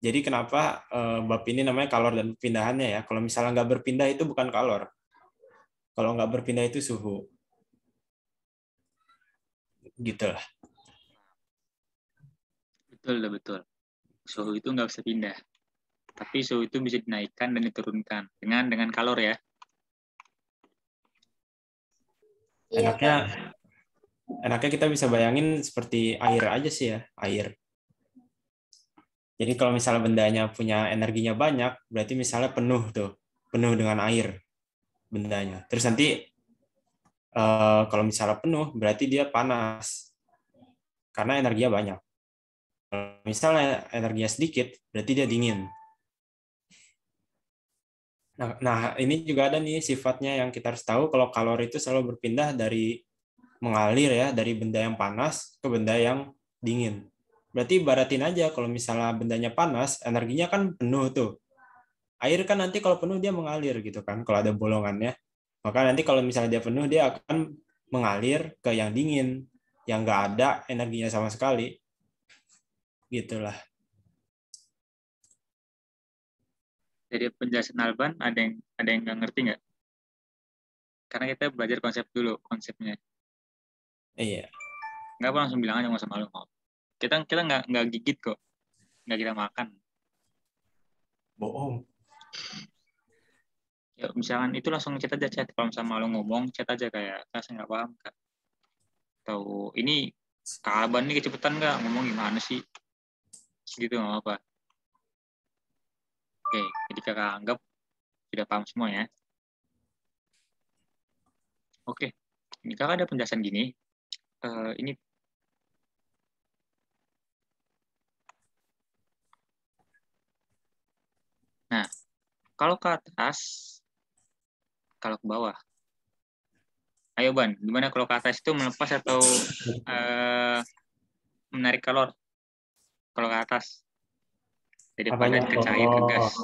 Jadi kenapa bab ini namanya kalor dan perpindahannya ya? Kalau misalnya nggak berpindah itu bukan kalor. Kalau nggak berpindah itu suhu. Gitu lah. Betul, betul. Suhu itu nggak bisa pindah. Tapi suhu itu bisa dinaikkan dan diturunkan dengan kalor ya. Iya, Enaknya Pak. enaknya kita bisa bayangin seperti air aja sih ya, air. Jadi kalau misalnya bendanya punya energinya banyak, berarti misalnya penuh tuh, penuh dengan air bendanya. Terus nanti kalau misalnya penuh, berarti dia panas karena energinya banyak. Kalau misalnya energinya sedikit, berarti dia dingin. Nah, ini juga ada nih sifatnya yang kita harus tahu kalau kalori itu selalu berpindah dari mengalir ya, dari benda yang panas ke benda yang dingin. Berarti ibaratin aja kalau misalnya bendanya panas, energinya kan penuh tuh. Air kan nanti kalau penuh dia mengalir gitu kan, kalau ada bolongannya. Maka nanti kalau misalnya dia penuh, dia akan mengalir ke yang dingin, yang nggak ada energinya sama sekali. Gitulah. Jadi penjelasan Alban ada yang nggak ngerti nggak? Karena kita belajar konsep dulu, konsepnya. Iya. Nggak apa langsung bilang aja nggak usah malu. Kita nggak gigit kok, nggak kita makan. Bohong. Ya misalkan itu langsung chat aja chat. Kalau misalnya malu ngomong, chat aja kayak, saya nggak paham kak. Tahu ini Kak Alban nih kecepatan nggak ngomong gimana sih? Gitu nggak apa. Oke, jadi kakak anggap sudah paham semua ya. Oke, ini kakak ada penjelasan gini. Ini nah kalau ke atas, kalau ke bawah. Ayo Ban, gimana kalau ke atas itu melepas atau menarik kalor? Kalau ke atas dari Apanya? padat ke cair ke gas.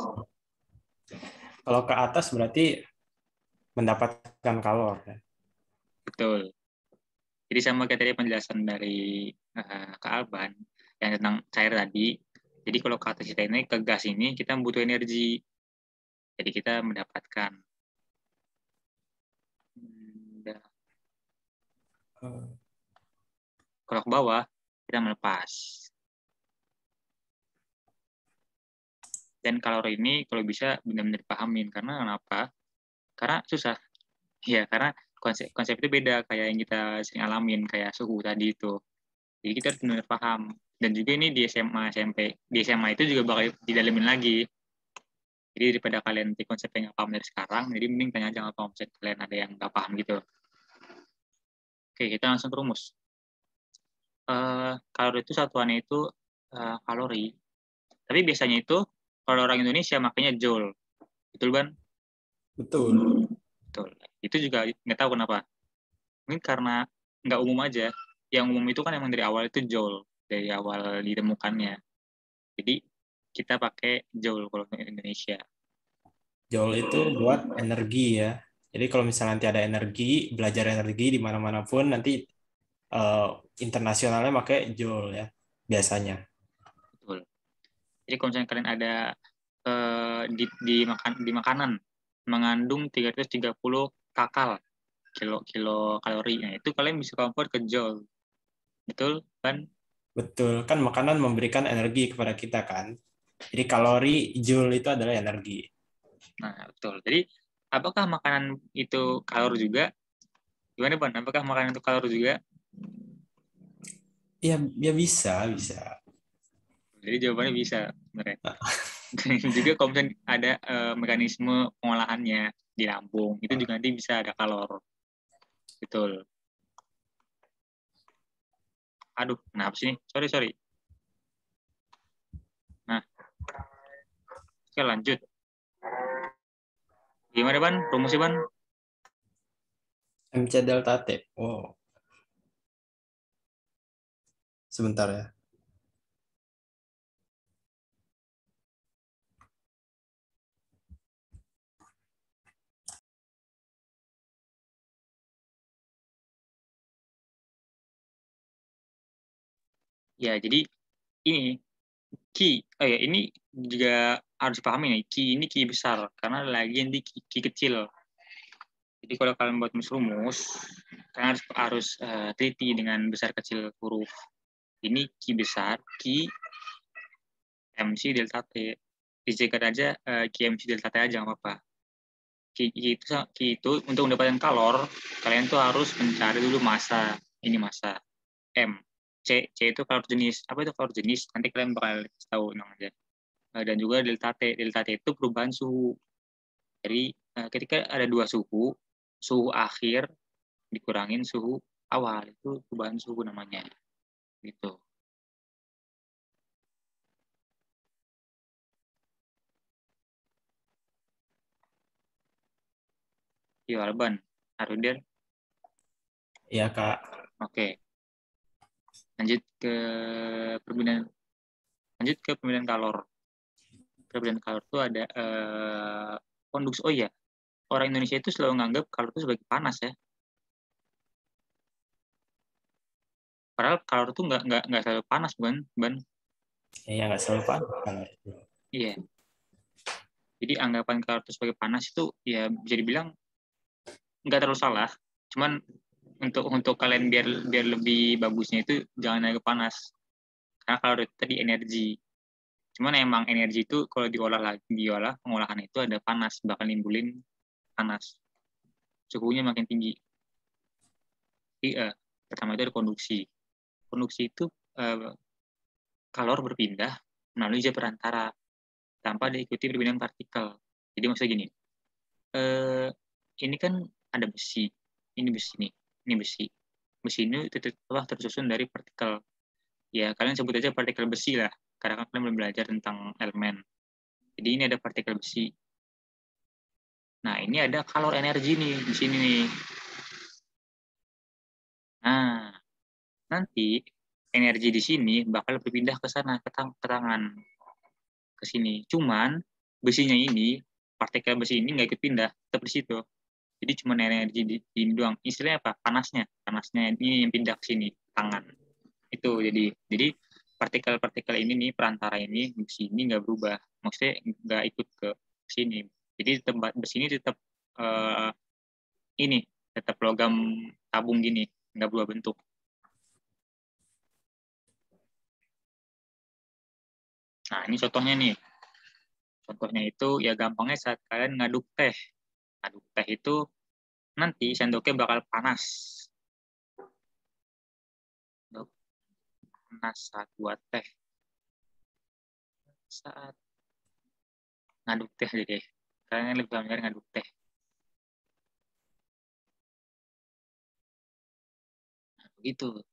Kalau ke atas berarti mendapatkan kalor. Betul. Jadi sama kayak tadi penjelasan dari Kak Alban yang tentang cair tadi. Jadi kalau ke atas kita ini ke gas ini kita butuh energi. Jadi kita mendapatkan kalau ke bawah kita melepas. Dan kalori ini kalau bisa benar-benar dipahamin karena kenapa? Karena susah. Ya, karena konsep itu beda kayak yang kita sering alamin kayak suhu tadi itu. Jadi kita harus benar paham. Dan juga ini di SMA, SMP, di SMA itu juga bakal didalemin lagi. Jadi daripada kalian nanti konsep yang nggak paham dari sekarang, jadi mending tanya aja kalau konsep kalian ada yang nggak paham gitu. Oke, kita langsung ke rumus. Kalori itu satuannya itu kalori. Tapi biasanya itu kalau orang Indonesia makanya joule. Betul, Ban? Betul. Betul. Itu juga nggak tahu kenapa. Mungkin karena nggak umum aja. Yang umum itu kan emang dari awal itu joule. Dari awal ditemukannya. Jadi kita pakai joule kalau untuk Indonesia. Joule itu buat energi ya. Jadi kalau misalnya nanti ada energi, belajar energi di mana-mana pun nanti eh, internasionalnya pakai joule ya biasanya. Betul. Jadi kalau misalnya kalian ada di makanan mengandung 330 kakal kilo kalori. Nah, itu kalian bisa convert ke joule. Betul kan? Betul, kan makanan memberikan energi kepada kita kan. Jadi kalori, joule itu adalah energi. Nah, betul. Jadi apakah makanan itu kalor juga? Gimana, Ban? Apakah makanan itu kalor juga? Ya, ya bisa, bisa. Jadi jawabannya bisa sebenarnya. Dan juga kalau misalnya ada mekanisme pengolahannya di lambung, itu juga nanti bisa ada kalor. Betul. Aduh, kenapa sih? Sorry. Nah, oke lanjut. Gimana, Ban? Rumusnya, Ban? MC delta T. Oh, sebentar ya. Ya, jadi ini key. Oh ya, ini juga harus pahami nih, Ki ini Ki besar, karena lagi ini Ki kecil. Jadi kalau kalian buat rumus, kalian harus teliti dengan besar kecil huruf. Ini Ki besar, Ki MC delta T. Disingkat aja Ki MC delta T aja, nggak apa-apa. Ki itu untuk mendapatkan kalor, kalian tuh harus mencari dulu massa. Ini massa. M. C itu kalor jenis. Apa itu kalor jenis? Nanti kalian bakal tahu namanya. Dan juga delta T. Delta T itu perubahan suhu. Jadi ketika ada dua suhu akhir dikurangin suhu awal, itu perubahan suhu namanya. Gitu. Yo, Alban. Arudel. Iya, Kak. Oke. Lanjut ke perbedaan kalor. Perbedaan kalor itu ada konduksi. Oh iya, orang Indonesia itu selalu menganggap kalor itu sebagai panas ya. Padahal kalor itu nggak selalu panas, Ban. Iya, nggak selalu panas kalor itu. Iya. Jadi anggapan kalor itu sebagai panas itu ya bisa dibilang nggak terlalu salah. Cuman untuk kalian biar lebih bagusnya itu jangan agak panas. Karena kalor itu tadi energi. Cuman emang energi itu kalau diolah pengolahan itu ada panas, bakal nimbulin panas. Suhunya makin tinggi. Jadi, pertama itu ada konduksi. Konduksi itu kalor berpindah melalui zat perantara tanpa diikuti perbedaan partikel. Jadi maksudnya gini, ini kan ada besi, ini besi nih, ini besi. Besi ini telah tersusun dari partikel. Ya kalian sebut aja partikel besi lah, karena kan kalian belum belajar tentang elemen. Jadi ini ada partikel besi. Nah ini ada kalor energi nih di sini nih. Nah nanti energi di sini bakal berpindah ke sana ke tangan ke sini. Cuman besinya ini partikel besi ini nggak ikut pindah, tetap di situ. Jadi cuma energi di ini doang. Istilahnya apa? Panasnya ini yang pindah ke sini tangan. Itu jadi partikel-partikel ini nih perantara ini besi ini nggak berubah. Maksudnya nggak ikut ke sini. Jadi tempat besi ini tetap ini tetap logam tabung gini, nggak berubah bentuk. Nah, ini contohnya nih. Contohnya itu ya gampangnya saat kalian ngaduk teh. Ngaduk teh itu nanti sendoknya bakal panas. Panas saat buat teh. Saat ngaduk teh deh. Kalian lebih familiar ngaduk teh. Nah, begitu.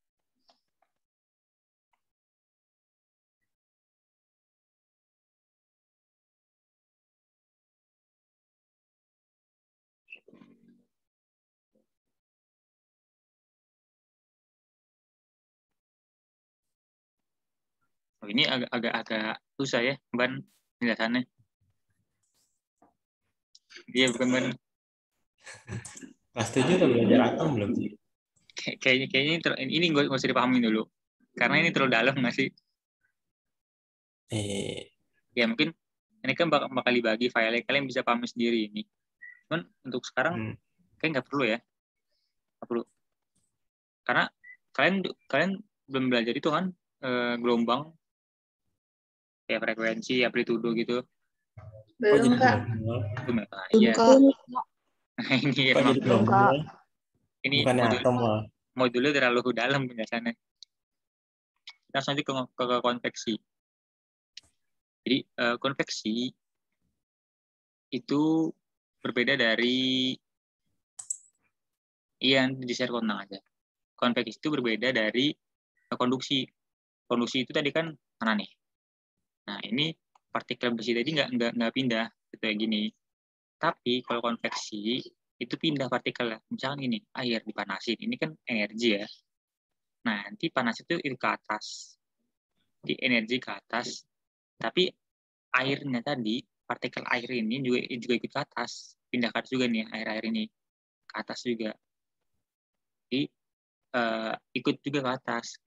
Oh, ini agak susah ya, Ban, penjelasannya. Dia bukan Ban. Kelas 7 udah belajar atom belum sih? Kayaknya ini nggak usah dipahami dulu. Karena ini terlalu dalam nggak sih? Ya mungkin ini kan bakal dibagi file, kalian bisa pahami sendiri ini. Cuman untuk sekarang kayak nggak perlu ya. Nggak perlu. Karena kalian belum belajar itu kan gelombang, ya frekuensi, amplitudo gitu. Belum, Kak. Belum ya? Belum, Iya. Kak. Ini Kok emang jadi gelombang? ini Bukannya atom lah. modulnya terlalu dalam penjelasannya. Kita langsung aja ke konveksi. Jadi konveksi itu berbeda dari yang di share kontak aja. Konveksi itu berbeda dari konduksi. Konduksi itu tadi kan mana nih? Nah ini partikel besi tadi nggak pindah kayak gini. Tapi kalau konveksi itu pindah partikel. Misalkan ini air dipanasin, ini kan energi ya. Nah nanti panas itu ke atas, jadi energi ke atas. Tapi airnya tadi, partikel air ini juga ikut ke atas, pindah ke atas juga nih air ini ke atas juga. Jadi ikut juga ke atas,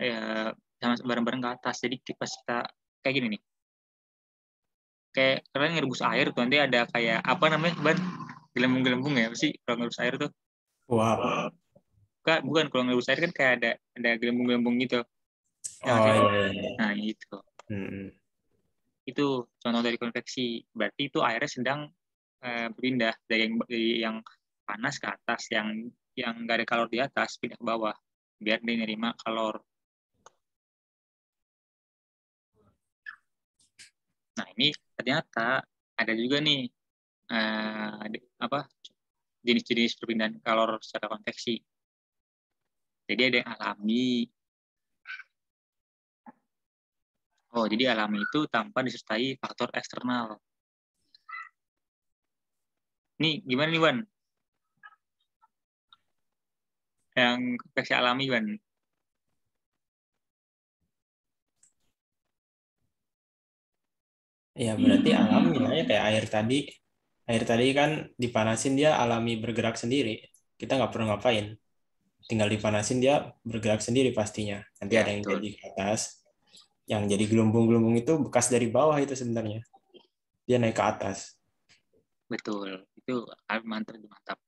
sama bareng-bareng ke atas. Jadi pas kita kayak gini nih, kayak kalian ngerebus air tuh nanti ada kayak apa namanya ban gelembung-gelembung ya apa sih kalau ngerebus air tuh Wah. bukan kalau ngerebus air kan kayak ada gelembung-gelembung gitu ya nggak Oh sih iya, iya. nah itu Hmm. itu contoh dari konveksi berarti itu airnya sedang berpindah dari yang panas ke atas yang nggak ada kalor di atas pindah ke bawah biar dia nerima kalor. Nah ini ternyata ada juga nih apa jenis-jenis perpindahan kalor secara konveksi. Jadi ada yang alami. Oh, jadi alami itu tanpa disertai faktor eksternal. Nih, gimana nih, Wan? Yang konveksi alami, Wan? Ya berarti alami lah ya kayak air tadi. Air tadi kan dipanasin dia alami bergerak sendiri. Kita nggak perlu ngapain. Tinggal dipanasin dia bergerak sendiri pastinya. Nanti Ya, ada yang betul. jadi ke atas. Yang jadi gelembung-gelembung itu bekas dari bawah itu sebenarnya. Dia naik ke atas. Betul. Itu mantap.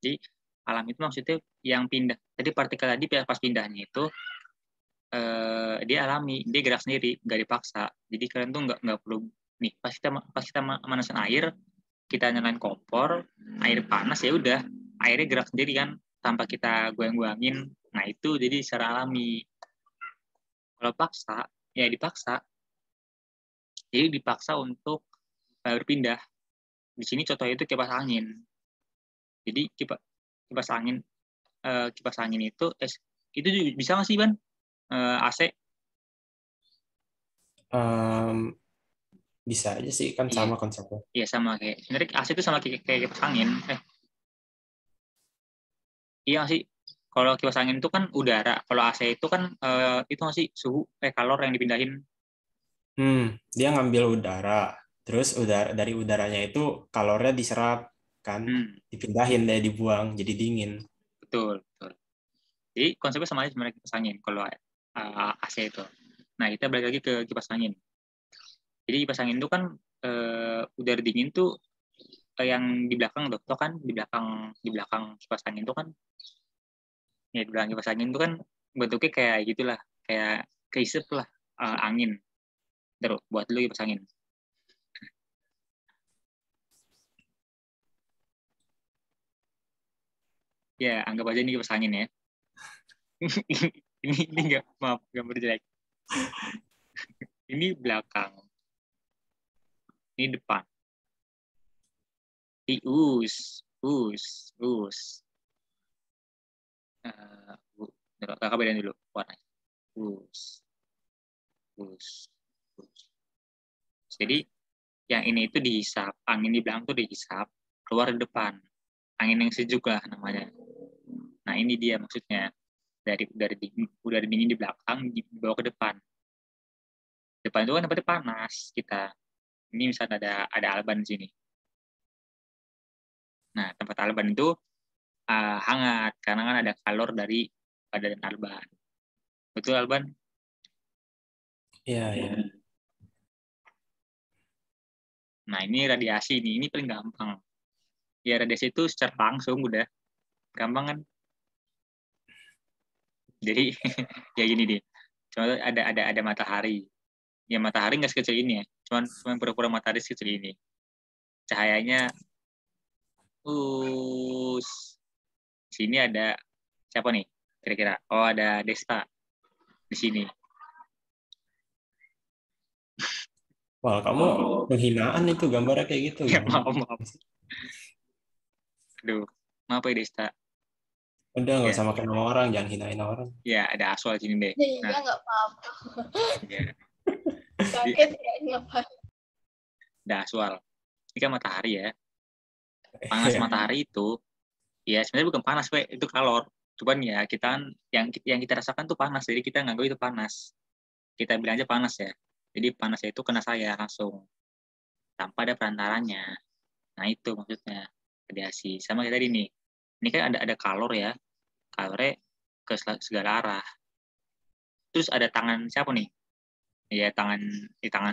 Jadi, alam itu maksudnya yang pindah. Jadi partikel tadi pas pindahnya itu, dia alami. Dia gerak sendiri, nggak dipaksa. Jadi kalian tuh nggak perlu, nih, pas kita manasin air, kita nyalain kompor, air panas ya udah, airnya gerak sendiri kan, tanpa kita goyang-goyangin. Nah itu jadi secara alami. Kalau paksa, ya dipaksa. Jadi dipaksa untuk berpindah. Di sini contohnya itu kipas angin. Jadi kipas angin itu bisa nggak sih Ban? AC? Em, bisa aja sih kan Iya, sama konsepnya. iya sama kayak sebenarnya AC itu sama kayak kipas angin. Iya nggak sih? Kalau kipas angin itu kan udara, kalau AC itu kan itu nggak sih suhu kalor yang dipindahin. Dia ngambil udara, terus udara dari udaranya itu kalornya diserap kan, dipindahin deh dibuang jadi dingin. Betul, betul. Jadi konsepnya sama aja sebenarnya kipas angin kalau AC itu. Nah kita balik lagi ke kipas angin. Jadi kipas angin itu kan udara dingin tuh yang di belakang tuh kan di belakang kipas angin itu kan ya di belakang kipas angin itu kan bentuknya kayak gitulah kayak keisep lah angin terus buat lu kipas angin. Ya anggap aja ini kipas angin ya. ini nggak maaf gambar jelek. Ini belakang, ini depan. Di us. Kakak bedain dulu warnanya. Us, us. Jadi yang ini itu dihisap, angin di belakang tuh dihisap, keluar di depan. Angin yang sejuk lah namanya. Nah ini dia maksudnya dari udara dingin di belakang dibawa ke depan. Depan itu kan tempatnya panas kita. Ini misalnya ada Alban di sini. Nah tempat Alban itu hangat karena kan ada kalor dari badan Alban. Betul Alban? Iya, iya. Nah ini radiasi nih, ini paling gampang. Ya radiasi itu secara langsung udah gampang kan. Jadi ya gini deh. Cuma ada matahari. Ya matahari nggak sekecil ini ya. Cuman pura-pura matahari sekecil ini. Cahayanya sini ada siapa nih? Kira-kira. Oh, ada Desta di sini. Wah, kamu penghinaan itu gambarnya kayak gitu Ya gimana? maaf. Aduh, maaf ya Desta. Udah nggak Ya, usah makan nama orang, jangan hinain orang. ya ada Aswal di sini deh. Iya Nah, nggak apa-apa. ya, Kaget ya ngapain? ada Aswal. Ini kan matahari ya. Panas matahari itu, ya sebenarnya bukan panas, itu kalor. Cuman ya kita kan yang kita rasakan tuh panas, jadi kita nganggap itu panas. Kita bilang aja panas ya. Jadi panasnya itu kena saya langsung tanpa ada perantaranya. Nah itu maksudnya radiasi. Sama kayak tadi nih. Ini kan ada kalor ya. Kalornya ke segala arah. Terus ada tangan siapa nih? Ya tangan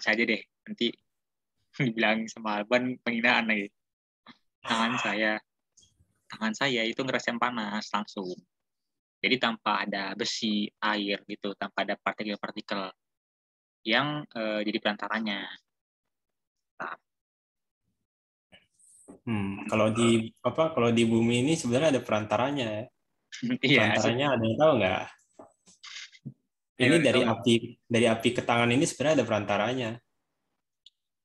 saja deh. Nanti Dibilang sama Alban penghinaan lagi. Tangan saya itu ngerasain panas langsung. Jadi tanpa ada besi, air gitu, tanpa ada partikel-partikel yang jadi perantaranya. Kalau di bumi ini sebenarnya ada perantaranya ya. Iya, Perantaranya ada yang tahu nggak? Ini ayo, tahu nggak? dari api ke tangan ini sebenarnya ada perantaranya.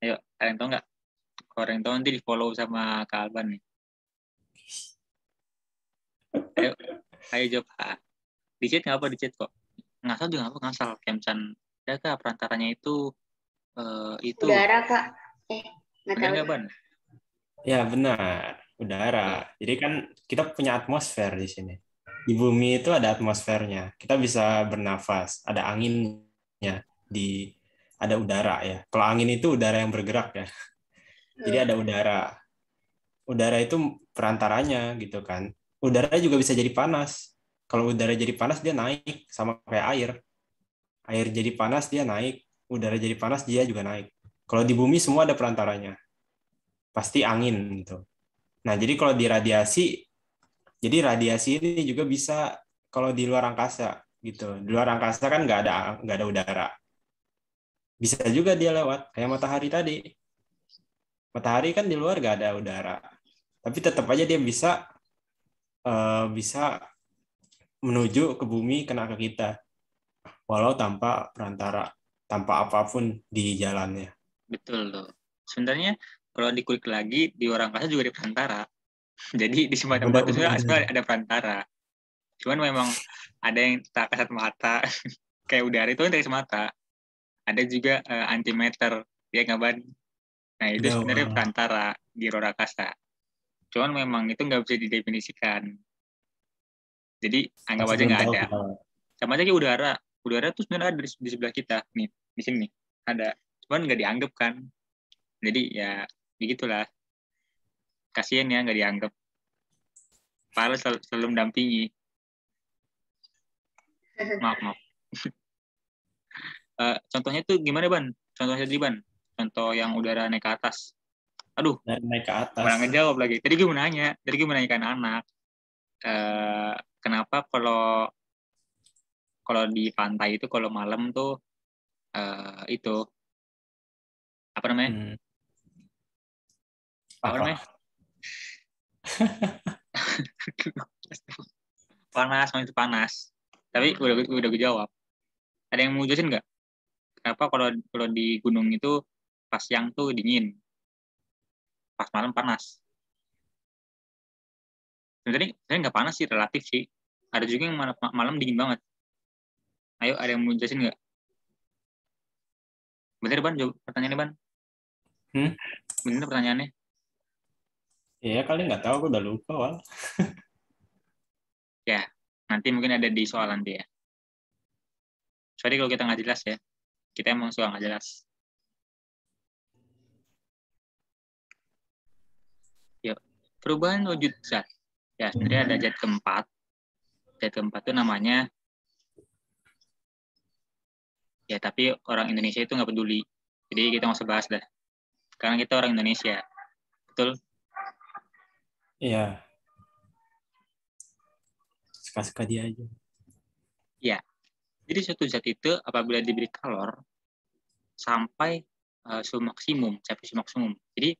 Ayo, kalian tahu nggak? Kalau yang tahu nanti di follow sama Kak Alban nih. Ayo, ayo coba. Di chat nggak apa di chat kok. Ngasal juga nggak apa ngasal. Kemcan. Ada kak perantaranya itu. Udara, Kak. Nggak Bener tahu. nggak Ban? Ya benar, udara. Jadi kan kita punya atmosfer di sini. Di bumi itu ada atmosfernya. Kita bisa bernafas, ada anginnya, ada udara ya. Kalau angin itu udara yang bergerak ya. Jadi ada udara. Udara itu perantaranya gitu kan. Udara juga bisa jadi panas. Kalau udara jadi panas dia naik sama kayak air. Air jadi panas dia naik, udara jadi panas dia juga naik. Kalau di bumi semua ada perantaranya. Pasti angin gitu. Nah, jadi kalau di radiasi, jadi radiasi ini juga bisa kalau di luar angkasa gitu. Di luar angkasa kan nggak ada udara. Bisa juga dia lewat kayak matahari tadi. Matahari kan di luar nggak ada udara, tapi tetap aja dia bisa menuju ke bumi kena ke kita, walau tanpa perantara, tanpa apapun di jalannya. Betul loh. Sebenarnya kalau dikulik lagi di orang angkasa juga ada perantara. Jadi di semua tempat itu sebenarnya ada perantara. Cuman memang ada yang tak kasat mata. Kayak udara itu kan dari semata. Ada juga antimeter, ya nggak Ban? Nah itu sebenarnya perantara di luar angkasa. Cuman memang itu nggak bisa didefinisikan. Jadi anggap Masih aja belum nggak tahu ada. kita. Sama aja kayak udara. Udara tuh sebenarnya ada di sebelah kita. Nih, di sini ada. Cuman nggak dianggap kan. Jadi ya begitulah. Kasian ya nggak dianggap. Padahal selalu mendampingi. Maaf. Contohnya tuh gimana Ban? Contohnya tadi Ban. Contoh yang udara naik ke atas. Aduh, Naik ke atas. malah ngejawab lagi. Tadi gue mau nanyakan anak. Kenapa kalau di pantai itu kalau malam tuh itu apa namanya? Apa namanya? Panas, itu panas. Tapi udah gue jawab. Ada yang mau jelasin nggak? Kenapa kalau di gunung itu pas siang tuh dingin, pas malam panas? Sebenarnya nggak panas sih, relatif sih. Ada juga yang malam dingin banget. Ayo, ada yang mau jelasin nggak? Bener Ban, jawab pertanyaannya Ban. Bener pertanyaannya. Ya kali nggak tahu, aku udah lupa Wal. Ya, nanti mungkin ada di soal nanti ya. Sorry kalau kita nggak jelas ya. Kita emang suka nggak jelas. Yuk, perubahan wujud zat. Ya, sebenarnya ada zat keempat. Zat keempat itu namanya, ya tapi orang Indonesia itu nggak peduli. Jadi kita nggak usah bahas dah. Karena kita orang Indonesia. Betul? Iya. Suka-suka dia aja. Ya. Jadi suatu zat itu apabila diberi kalor sampai suhu maksimum, sampai suhu maksimum. Jadi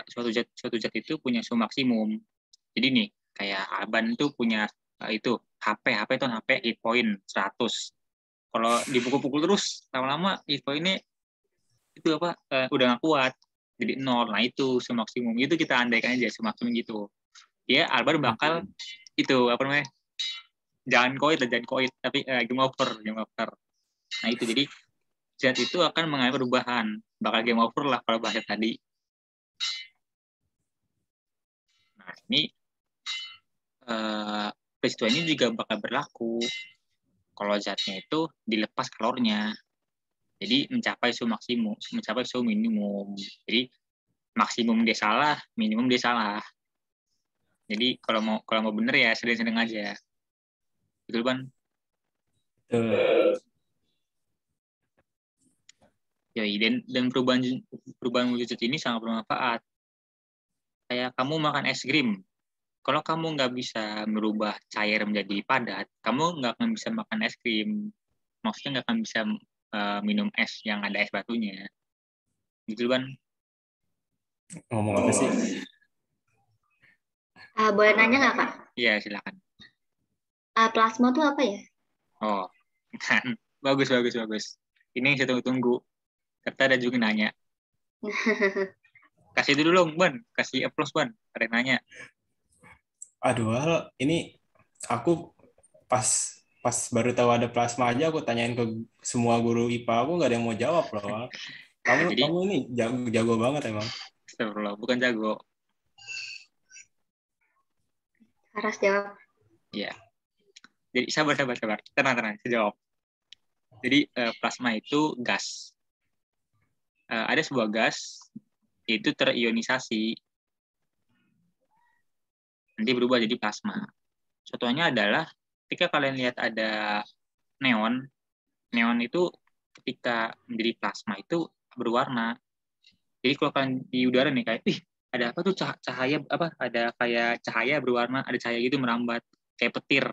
suatu zat itu punya suhu maksimum. Jadi nih, kayak Alban itu punya itu HP itu HP hit point 100. Kalau dipukul-pukul terus lama-lama hit point-nya itu udah nggak kuat. Jadi 0. Nah, itu suhu maksimum. Itu kita andaikan aja suhu maksimum gitu. Ya, Alban bakal itu namanya? Jangan koit, tapi game over. Nah, itu jadi zat itu akan mengalami perubahan. Bakal game over lah kalau bahasa tadi. Nah, ini peristiwa ini juga bakal berlaku kalau zatnya itu dilepas kalornya. Jadi mencapai suhu maksimum, mencapai suhu minimum. Jadi maksimum dia salah, minimum dia salah. Jadi kalau mau bener ya sedang-sedang aja. Betul Ban? Betul. Yoi, dan perubahan wujud ini sangat bermanfaat. Kayak kamu makan es krim. Kalau kamu nggak bisa merubah cair menjadi padat, kamu nggak akan bisa makan es krim. Maksudnya nggak akan bisa minum es yang ada es batunya. Gitu kan? Ngomong apa sih? Boleh nanya nggak, Kak? Iya, silakan. Plasma tuh apa ya? Oh, kan. Bagus. Ini yang saya tunggu-tunggu. Ternyata ada juga nanya. Kasih dulu dong, Ban. Kasih applause, Ban. Ada yang nanya. Aduh, ini aku pas pas baru tahu ada plasma aja aku tanyain ke semua guru IPA aku nggak ada yang mau jawab loh. Wal. Kamu Jadi, kamu ini jago banget emang. astagfirullah, bukan jago. Harus jawab. Iya. Jadi, sabar. Tenang. Saya jawab. Jadi, plasma itu gas. Ada sebuah gas, itu terionisasi. Nanti berubah jadi plasma. Contohnya adalah ketika kalian lihat ada neon itu ketika menjadi plasma itu berwarna. Jadi kalau kalian di udara nih kayak, ada apa tuh cahaya apa? Ada kayak cahaya berwarna, ada cahaya gitu merambat kayak petir.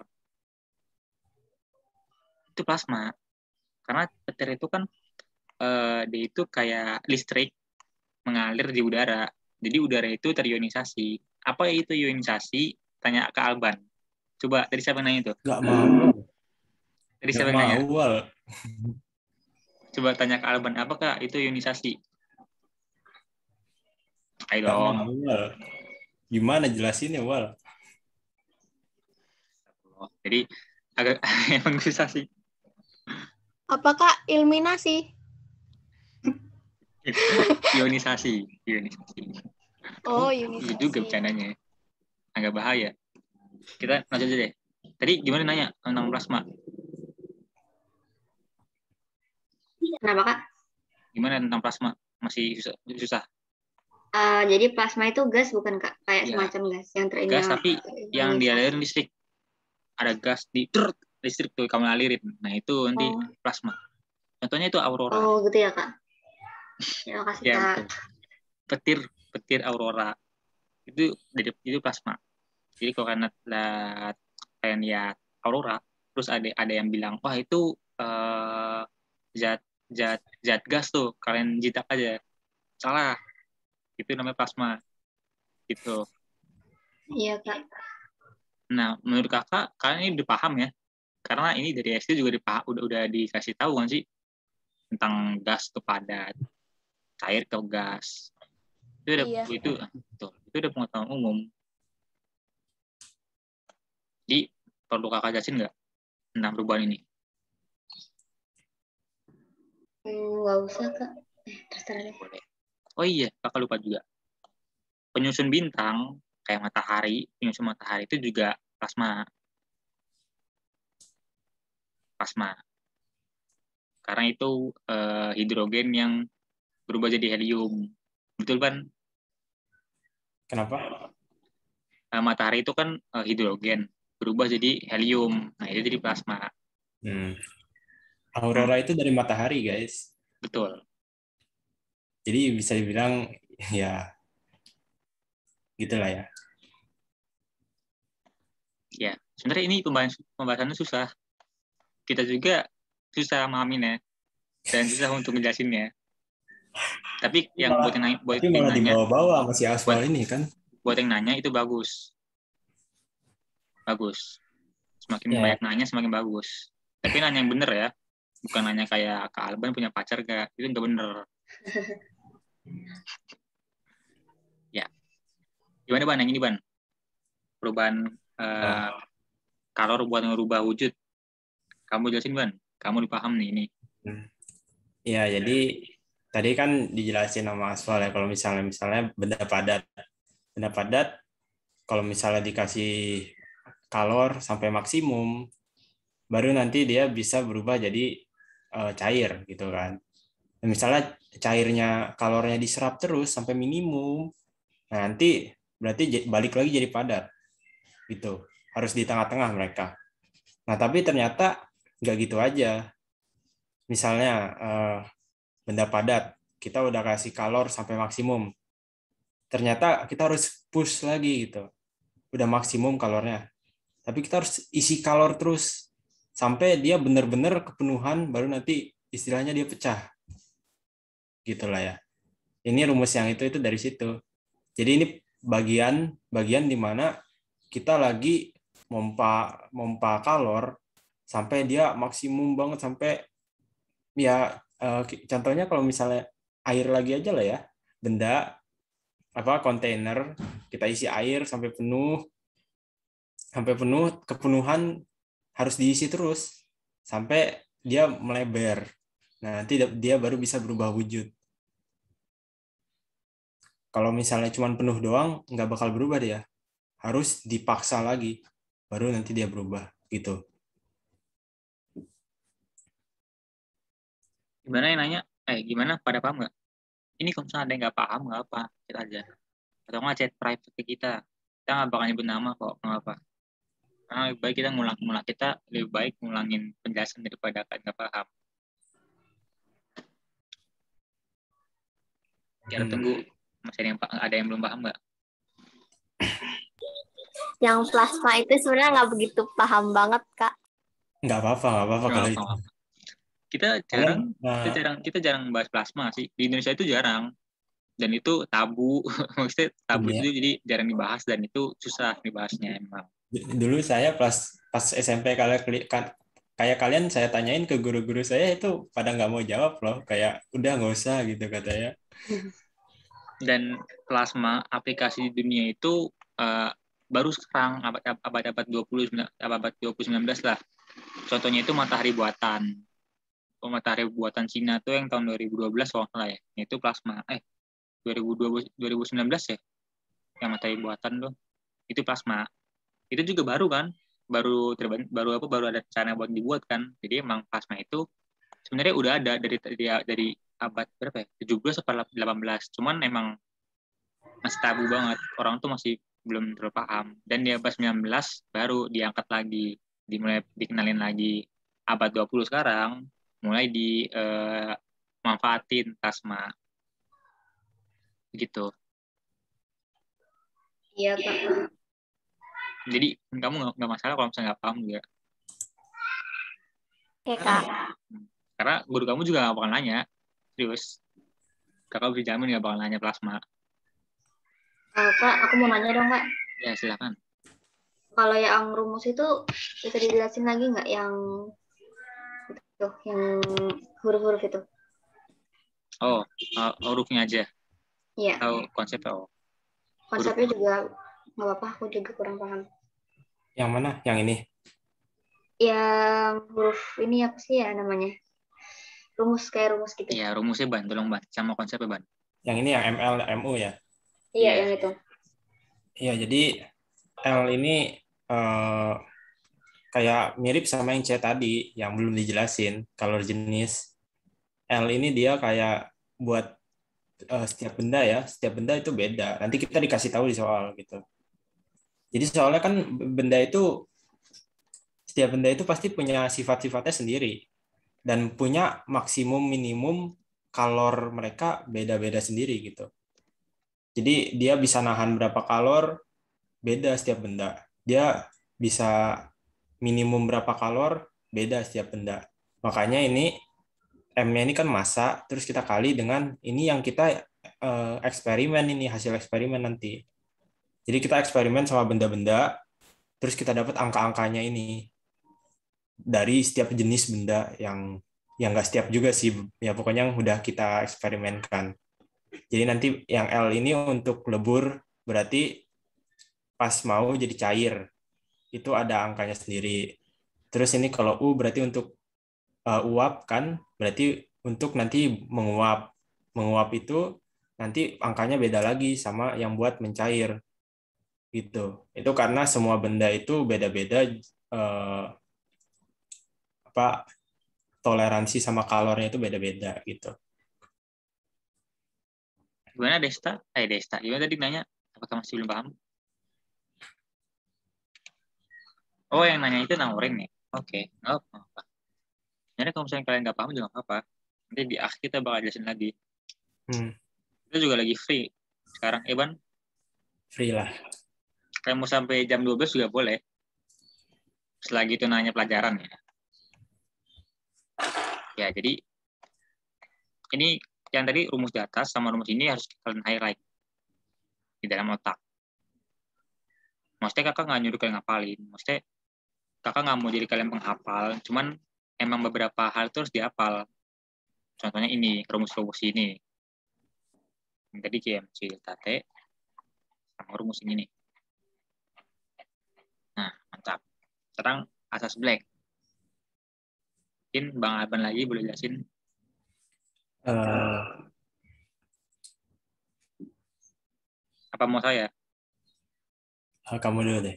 Itu plasma. Karena petir itu kan dia itu kayak listrik mengalir di udara. Jadi udara itu terionisasi. Apa itu ionisasi? Tanya ke Alban. Coba dari siapa yang nanya itu? Nggak mau. Dari Nggak siapa yang nanya? mau, Wal. Coba tanya ke Alban, apakah itu ionisasi? Ayo Nggak dong. mau, Wal. Gimana jelasinnya, Wal? Jadi agak emang susah sih. Apakah ilminasi? Ionisasi. Oh, Iya ionisasi. juga bercandanya. Agak bahaya. Kita lanjut aja deh. Tadi gimana nanya tentang plasma? Kenapa, Kak? Gimana tentang plasma? Masih susah. Jadi plasma itu gas bukan, Kak? Kayak Ya. semacam gas yang Gas tapi yang dialirin listrik. Ada gas di listrik tuh kamu alirin. Nah itu nanti plasma. Contohnya itu aurora. Oh, gitu ya, Kak? Terima kasih, Ya, Kak. betul. Petir aurora. Itu plasma. Jadi kalau kalian lihat aurora, terus ada yang bilang, wah itu zat gas tuh, kalian jitak aja. Salah. Itu namanya plasma. Gitu. Iya, Kak. Nah, menurut kakak, kalian ini udah paham ya? Karena ini dari SD juga udah dikasih tahu kan sih tentang gas ke padat, cair ke gas. Itu udah Iya. itu udah pengetahuan umum. Jadi perlu kakak jelasin nggak tentang perubahan ini? Nggak usah, Kak. Terserah deh. Boleh. Oh iya, kakak lupa juga. Penyusun bintang kayak matahari, penyusun matahari itu juga plasma. Karena itu hidrogen yang berubah jadi helium. Betul kan? Kenapa? Matahari itu kan hidrogen berubah jadi helium. Nah, itu jadi plasma. Aurora itu dari matahari, guys. Betul. Jadi bisa dibilang ya gitulah ya. Ya, sebenarnya ini pembahasannya susah. Kita juga susah memahamin ya. Dan susah untuk ngejelasinnya. Tapi yang buat yang malah nanya, dibawa-bawa masih aspal ini kan. buat yang nanya itu bagus. Semakin Ya. banyak nanya semakin bagus. Tapi nanya yang bener ya. Bukan nanya kayak Kak Alban punya pacar gak? Itu nggak bener. Ya. Gimana Ban yang ini Ban? Perubahan kalor buat ngerubah wujud. Kamu jelasin Ban. Kamu dipaham nih ini. Ya, jadi tadi kan dijelasin sama Aspal ya kalau misalnya benda padat kalau misalnya dikasih kalor sampai maksimum baru nanti dia bisa berubah jadi cair gitu kan. Dan misalnya cairnya kalornya diserap terus sampai minimum, nah nanti berarti balik lagi jadi padat gitu. Harus di tengah-tengah mereka. Nah tapi ternyata nggak gitu aja. Misalnya benda padat. Kita udah kasih kalor sampai maksimum. Ternyata kita harus push lagi gitu. Udah maksimum kalornya. Tapi kita harus isi kalor terus sampai dia benar-benar kepenuhan, baru nanti istilahnya dia pecah. Gitulah ya. Ini rumus yang itu dari situ. Jadi ini bagian di mana kita lagi mompa kalor sampai dia maksimum banget, sampai ya contohnya kalau misalnya air lagi aja lah ya, benda kontainer kita isi air sampai penuh, kepenuhan harus diisi terus sampai dia melebar. Nah, nanti dia baru bisa berubah wujud. Kalau misalnya cuma penuh doang, nggak bakal berubah dia. Harus dipaksa lagi, baru nanti dia berubah gitu. Gimana yang nanya? Gimana? Pada paham nggak? Ini kalau misalnya ada yang nggak paham, nggak apa, chat aja. Atau nggak chat private ke kita. Kita nggak bakal nyebut nama kok, nggak apa. Karena lebih baik kita ngulang kita lebih baik ngulangin penjelasan daripada kan nggak paham. Kita tunggu masih ada yang belum paham nggak? Yang plasma itu sebenarnya nggak begitu paham banget, Kak. Nggak apa-apa kalau itu. Kita jarang bahas plasma sih. Di Indonesia itu jarang. Dan itu tabu. Maksudnya tabu itu jadi jarang dibahas dan itu susah dibahasnya emang. Dulu saya pas SMP kayak kalian saya tanyain ke guru-guru saya itu pada nggak mau jawab loh, kayak udah nggak usah gitu katanya. Dan plasma aplikasi di dunia itu baru sekarang abad 20 19 lah. Contohnya itu matahari buatan. Matahari buatan Cina tuh yang tahun 2012 kalau nggak salah ya. Itu plasma 2019 ya. Yang matahari buatan tuh. Itu plasma. Itu juga baru kan? Baru ada rencana buat dibuat kan. Jadi emang plasma itu sebenarnya udah ada dari abad berapa ya? 17 atau 18. Cuman emang masih tabu banget. Orang tuh masih belum terlalu paham. Dan di abad 19 baru diangkat lagi, dimulai dikenalin lagi. Abad 20 sekarang mulai manfaatin plasma. Gitu. Iya, Kak. Jadi kamu nggak masalah kalau misalnya nggak paham juga. Oke, Kak. Karena guru kamu juga nggak bakal nanya. Serius. Kakak bisa jamin nggak bakal nanya plasma. Kak, aku mau nanya dong, Kak. Ya, silakan. Kalau yang rumus itu bisa dijelasin lagi nggak yang huruf-huruf itu? Hurufnya aja. Iya. Tahu konsep tahu. Konsepnya juga nggak apa-apa, aku juga kurang paham. Yang mana? Yang ini? Yang huruf ini apa sih ya namanya? Kayak rumus gitu. Iya, rumusnya Ban, tolong Ban. Sama konsepnya Ban. Yang ini yang ML, MU ya? Iya, yang itu. Iya, jadi L ini kayak mirip sama yang C tadi, yang belum dijelasin. Kalau jenis L ini dia kayak buat setiap benda ya, setiap benda itu beda. Nanti kita dikasih tahu di soal gitu. Jadi soalnya kan setiap benda itu pasti punya sifat-sifatnya sendiri dan punya maksimum minimum kalor mereka beda-beda sendiri gitu. Jadi dia bisa nahan berapa kalor beda setiap benda. Dia bisa minimum berapa kalor beda setiap benda. Makanya ini M-nya ini kan massa, terus kita kali dengan ini yang kita eksperimen, ini hasil eksperimen nanti. Jadi kita eksperimen sama benda-benda, terus kita dapat angka-angkanya ini dari setiap jenis benda yang nggak setiap juga sih, ya pokoknya yang udah kita eksperimenkan. Jadi nanti yang L ini untuk lebur, berarti pas mau jadi cair, itu ada angkanya sendiri. Terus ini kalau U berarti untuk uap kan, berarti untuk nanti menguap. Menguap itu nanti angkanya beda lagi sama yang buat mencair. Gitu. Itu karena semua benda itu beda-beda toleransi sama kalornya itu beda-beda gitu. Gimana Desta? Desta, gimana tadi nanya? Apakah masih belum paham? Oh, yang nanya itu Naurin ya? Oke, nggak apa-apa. Sebenarnya kalau misalnya kalian nggak paham juga nggak apa-apa. Nanti di akhir kita bakal jelasin lagi. Hmm, Kita juga lagi free sekarang, Ban. free lah. Kayak mau sampai jam 12 juga boleh. Selagi itu nanya pelajaran ya. Ya, jadi ini yang tadi rumus di atas sama rumus ini harus kalian highlight di dalam otak. Maksudnya kakak nggak nyuruh kalian ngapalin. Maksudnya kakak nggak mau jadi kalian penghafal. Cuman emang beberapa hal itu harus dihafal. Contohnya ini, rumus-rumus ini. Yang tadi GMC delta T sama rumus ini nih. Nah, mantap. Sekarang asas black. Mungkin Bang Alban lagi boleh jelasin. Eh, Apa mau saya? Kamu dulu deh.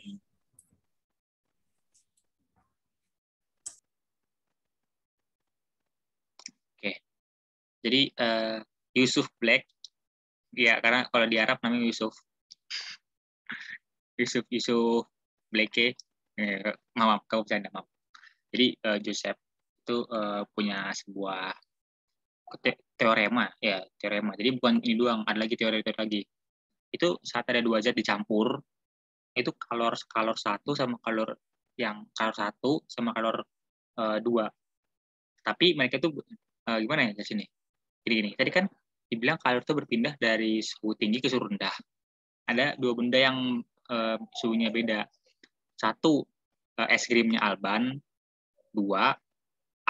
Oke. Jadi Yusuf Black, ya karena kalau di Arab namanya Yusuf. Yusuf Blake, maaf, kau bercanda, maaf. Jadi Joseph itu punya sebuah teorema, ya teorema. Jadi bukan ini doang, ada lagi teori-teori lagi. Itu saat ada dua zat dicampur, itu kalor satu sama kalor satu sama kalor dua. Tapi mereka tuh gimana ya di sini? Gini. Tadi kan dibilang kalor itu berpindah dari suhu tinggi ke suhu rendah. Ada dua benda yang suhunya beda. Satu, es krimnya Alban. Dua,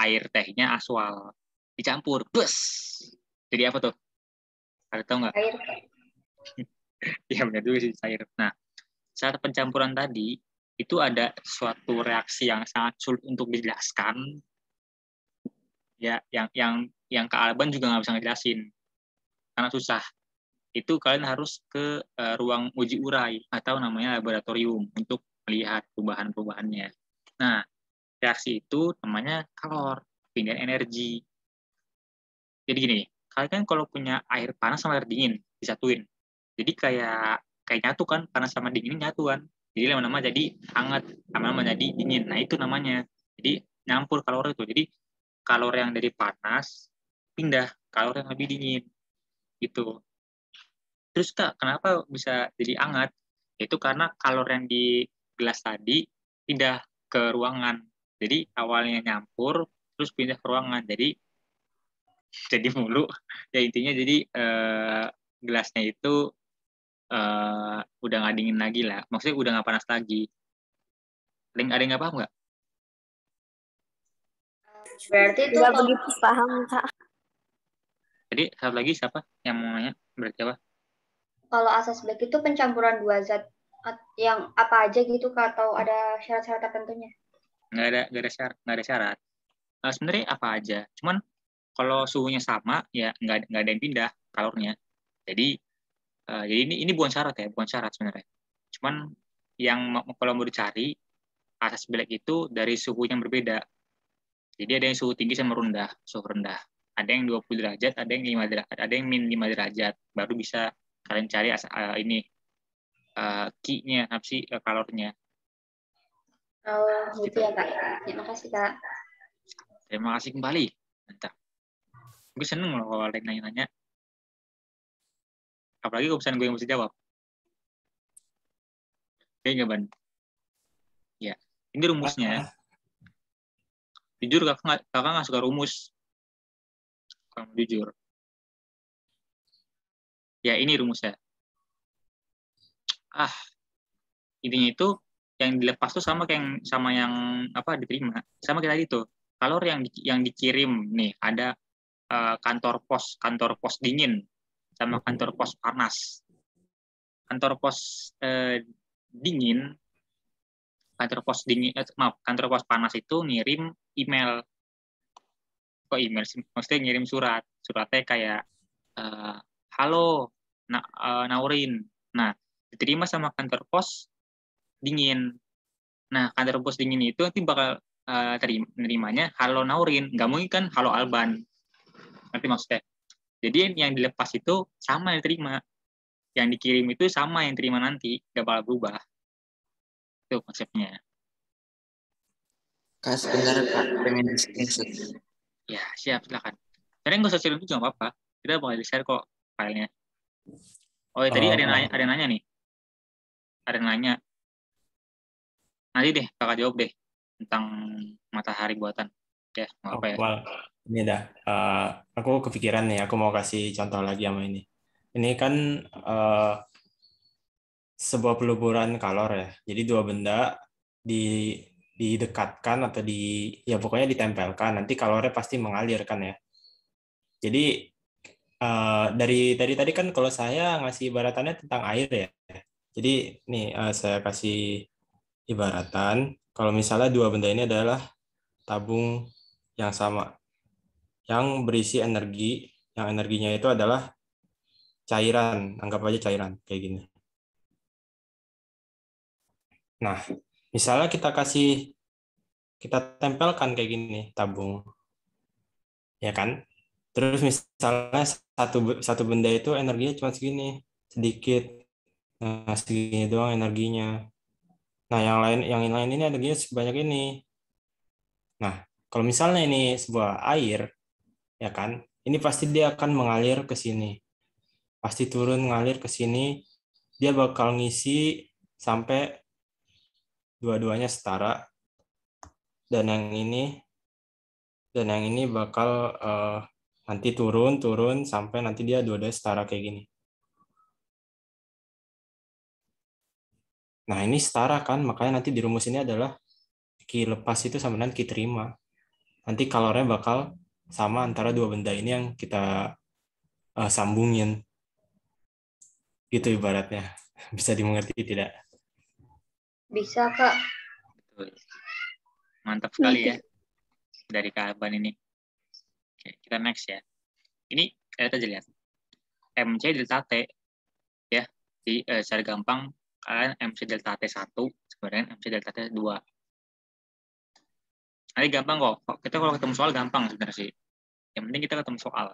air tehnya Aswal. Dicampur. Bus! Jadi apa tuh? Ada tahu nggak? Air. Ya benar juga sih, air. Nah, saat pencampuran tadi, itu ada suatu reaksi yang sangat sulit untuk dijelaskan. Ya, yang Kak Alban juga nggak bisa ngejelasin. Karena susah. Itu kalian harus ke ruang uji urai atau namanya laboratorium untuk melihat perubahan-perubahannya. Nah, reaksi itu namanya kalor, pindahan energi. Jadi gini, kalian kan kalau punya air panas sama air dingin disatuin. Jadi kayak nyatu kan, panas sama dingin nyatu kan. Jadi lama-lama jadi hangat, lama-lama jadi dingin. Nah, itu namanya. Jadi nyampur kalor itu. Jadi kalor yang dari panas pindah kalor yang lebih dingin. Gitu. Terus Kak, kenapa bisa jadi hangat? Itu karena kalor yang di gelas tadi pindah ke ruangan. Jadi awalnya nyampur, terus pindah ke ruangan. Jadi mulu. Ya intinya jadi gelasnya itu udah nggak dingin lagi lah. Maksudnya udah nggak panas lagi. Ada yang nggak paham nggak? Berarti itu Nggak kalau begitu paham, Kak. Jadi satu lagi siapa yang mau nanya? Berarti apa? asas black itu pencampuran dua zat yang apa aja gitu Kak, atau ada syarat-syarat tertentunya? Nggak ada syarat. Sebenarnya apa aja. Cuman kalau suhunya sama ya nggak ada yang pindah kalornya. Jadi ini bukan syarat ya, bukan syarat sebenarnya. Cuman yang kalau mau dicari asas black itu dari suhu yang berbeda. Jadi ada yang suhu tinggi sama suhu rendah. Ada yang 20 derajat, ada yang 5 derajat, ada yang min 5 derajat. Baru bisa kalian cari ini Ki-nya, apa sih kalornya. Oh, gitu ya Kak. Terima kasih Kak. Terima kasih kembali. Mantap. Gue seneng loh kalau ada yang nanya-nanya. Apalagi kalau misalnya gue yang mesti jawab. Oke nggak, Ban? Ya, ini rumusnya. Jujur kakak nggak suka rumus. Kalau jujur. Ya, ini rumusnya. Intinya itu yang dilepas tuh sama yang apa diterima. Sama kayak tadi tuh. Kalor yang dikirim nih ada kantor pos dingin sama kantor pos panas. Kantor pos dingin, kantor pos panas itu ngirim email. Kok email sih? Maksudnya ngirim suratnya kayak halo, naurin. Nah, diterima sama kantor pos dingin. Nah, kantor pos dingin itu nanti bakal nerimanya halo naurin. Nggak mungkin kan halo Alban. Nanti maksudnya. Jadi yang dilepas itu sama yang diterima. Yang dikirim itu sama yang terima nanti. Nggak bakal berubah. Itu konsepnya. Kak, sebentar Kak, pengen screenshot. Ya, siap, silakan. Karena nggak usah share itu juga nggak apa-apa. Kita bakal di-share kok filenya. Oh ya, tadi ada yang nanya nih. Ada yang nanya. Nanti deh kakak jawab deh tentang matahari buatan. Ya, nggak apa ya. Well, ini dah. Aku kepikiran nih, aku mau kasih contoh lagi sama ini. Ini kan sebuah peluburan kalor ya. Jadi dua benda di didekatkan atau ya pokoknya ditempelkan. Nanti kalornya pasti mengalir kan ya. Jadi dari tadi kan kalau saya ngasih ibaratannya tentang air ya. Jadi nih saya kasih ibaratan kalau misalnya dua benda ini adalah tabung yang sama, yang berisi energi, yang energinya itu adalah cairan, anggap aja cairan kayak gini. Nah, misalnya kita tempelkan kayak gini tabung, ya kan? Terus misalnya satu benda itu energinya cuma segini, sedikit. Nah, segini doang energinya. Nah, yang lain ini energinya sebanyak ini. Nah, kalau misalnya ini sebuah air, ya kan? Ini pasti dia akan mengalir ke sini. Pasti turun ngalir ke sini, dia bakal ngisi sampai dua-duanya setara dan yang ini bakal nanti turun sampai nanti dia dua-duanya setara kayak gini. Nah, ini setara kan, makanya nanti di rumus ini adalah Q lepas itu sama dengan Q terima. Nanti kalornya bakal sama antara dua benda ini yang kita sambungin. Gitu ibaratnya. Bisa dimengerti tidak? Bisa, Kak. Betul. Mantap sekali ya dari Kak Aban ini. Oke, kita next ya. Ini kita aja lihat. MC delta T ya. Di secara gampang kalian MC delta T1 sebenarnya MC delta T2. Nanti gampang kok. Kita kalau ketemu soal gampang sebenarnya sih. Yang penting kita ketemu soal.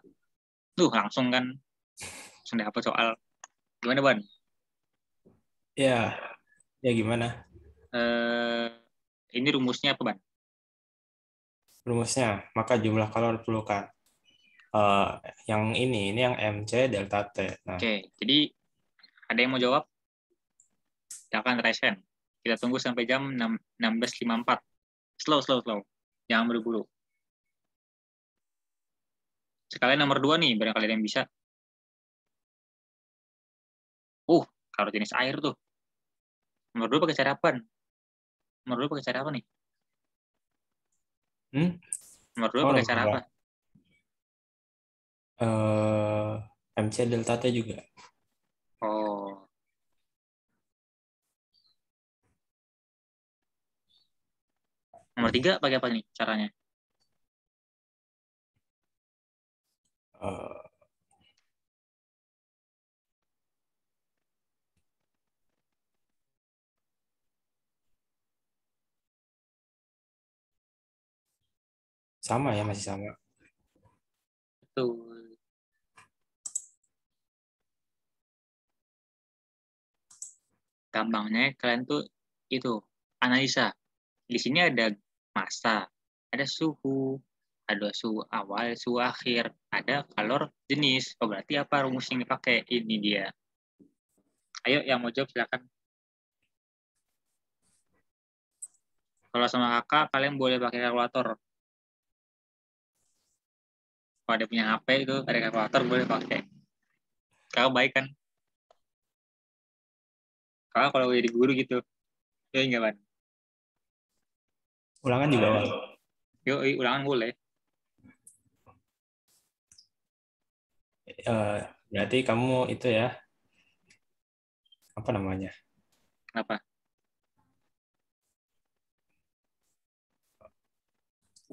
Tuh langsung kan langsung dapat soal. Gimana, Ban? Ya, ya gimana? Ini rumusnya apa, Ban? Rumusnya, maka jumlah kalor perlukan. Yang ini yang MC delta T. Nah, Oke, jadi ada yang mau jawab? Silakan raise hand. Kita tunggu sampai jam 16.54. Slow. Jangan buru-buru. Sekalian nomor 2 nih, barangkali ada yang bisa. Kalau jenis air tuh. Nomor 2 pakai cara apa? Nomor 2 pakai cara apa nih? Nomor 2 pakai cara apa? MC delta T juga. Oh. Nomor 3 pakai apa nih caranya? Sama ya, masih sama. Betul. Gampangnya kalian tuh itu analisa. Di sini ada masa, ada suhu, ada suhu awal, suhu akhir, ada kalor jenis. Oh, berarti apa rumus yang dipakai? Ini dia. Ayo yang mau jawab silakan. Kalau sama kakak, kalian boleh pakai kalkulator. Kalau ada punya HP itu, ada kalkulator boleh pakai. Kakak baik kan? Kakak kalau jadi guru gitu. Ya enggak, Ban? Ulangan juga, Bang. Yuk, ulangan boleh. Berarti kamu itu ya, apa namanya? Kenapa?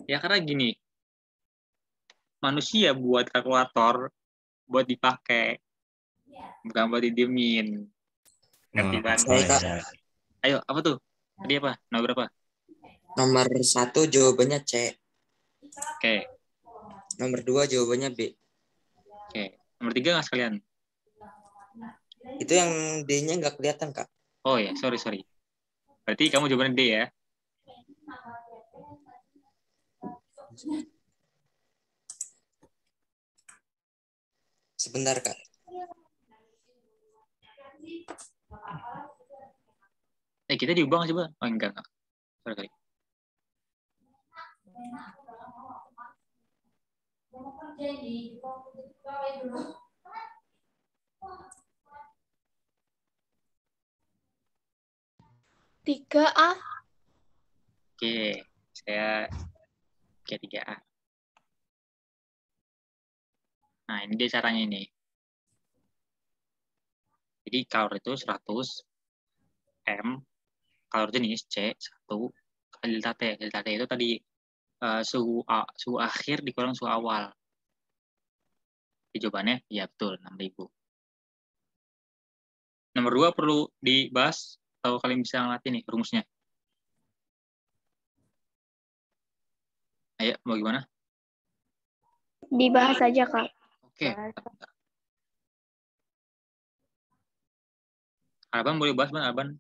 Ya karena gini, manusia buat kalkulator buat dipakai, bukan buat didiemin. Ngerti kan? Kak. Ayo, apa tuh? Tadi apa? Nomor berapa? Nomor 1 jawabannya C. Oke. Nomor 2 jawabannya B. Oke. Nomor 3 nggak sekalian? Itu yang D-nya nggak kelihatan, Kak. Oh ya, sorry. Berarti kamu jawabannya D ya? Sebentar, Kak. Kita diubah nggak sih, Bang? Oh, enggak. Sorry, sorry. Tiga A. Oke, saya oke 3A. Nah, ini dia caranya ini. Jadi kalor itu 100 M, kalor jenis C 1 kali delta T. Delta T itu tadi suhu akhir dikurang suhu awal. Jadi jawabannya ya betul 6.000. Nomor 2 perlu dibahas atau kalian bisa ngelatih nih rumusnya? Ayo, mau gimana? Dibahas aja, Kak. Oke. Alban boleh bahas, Bang, Alban?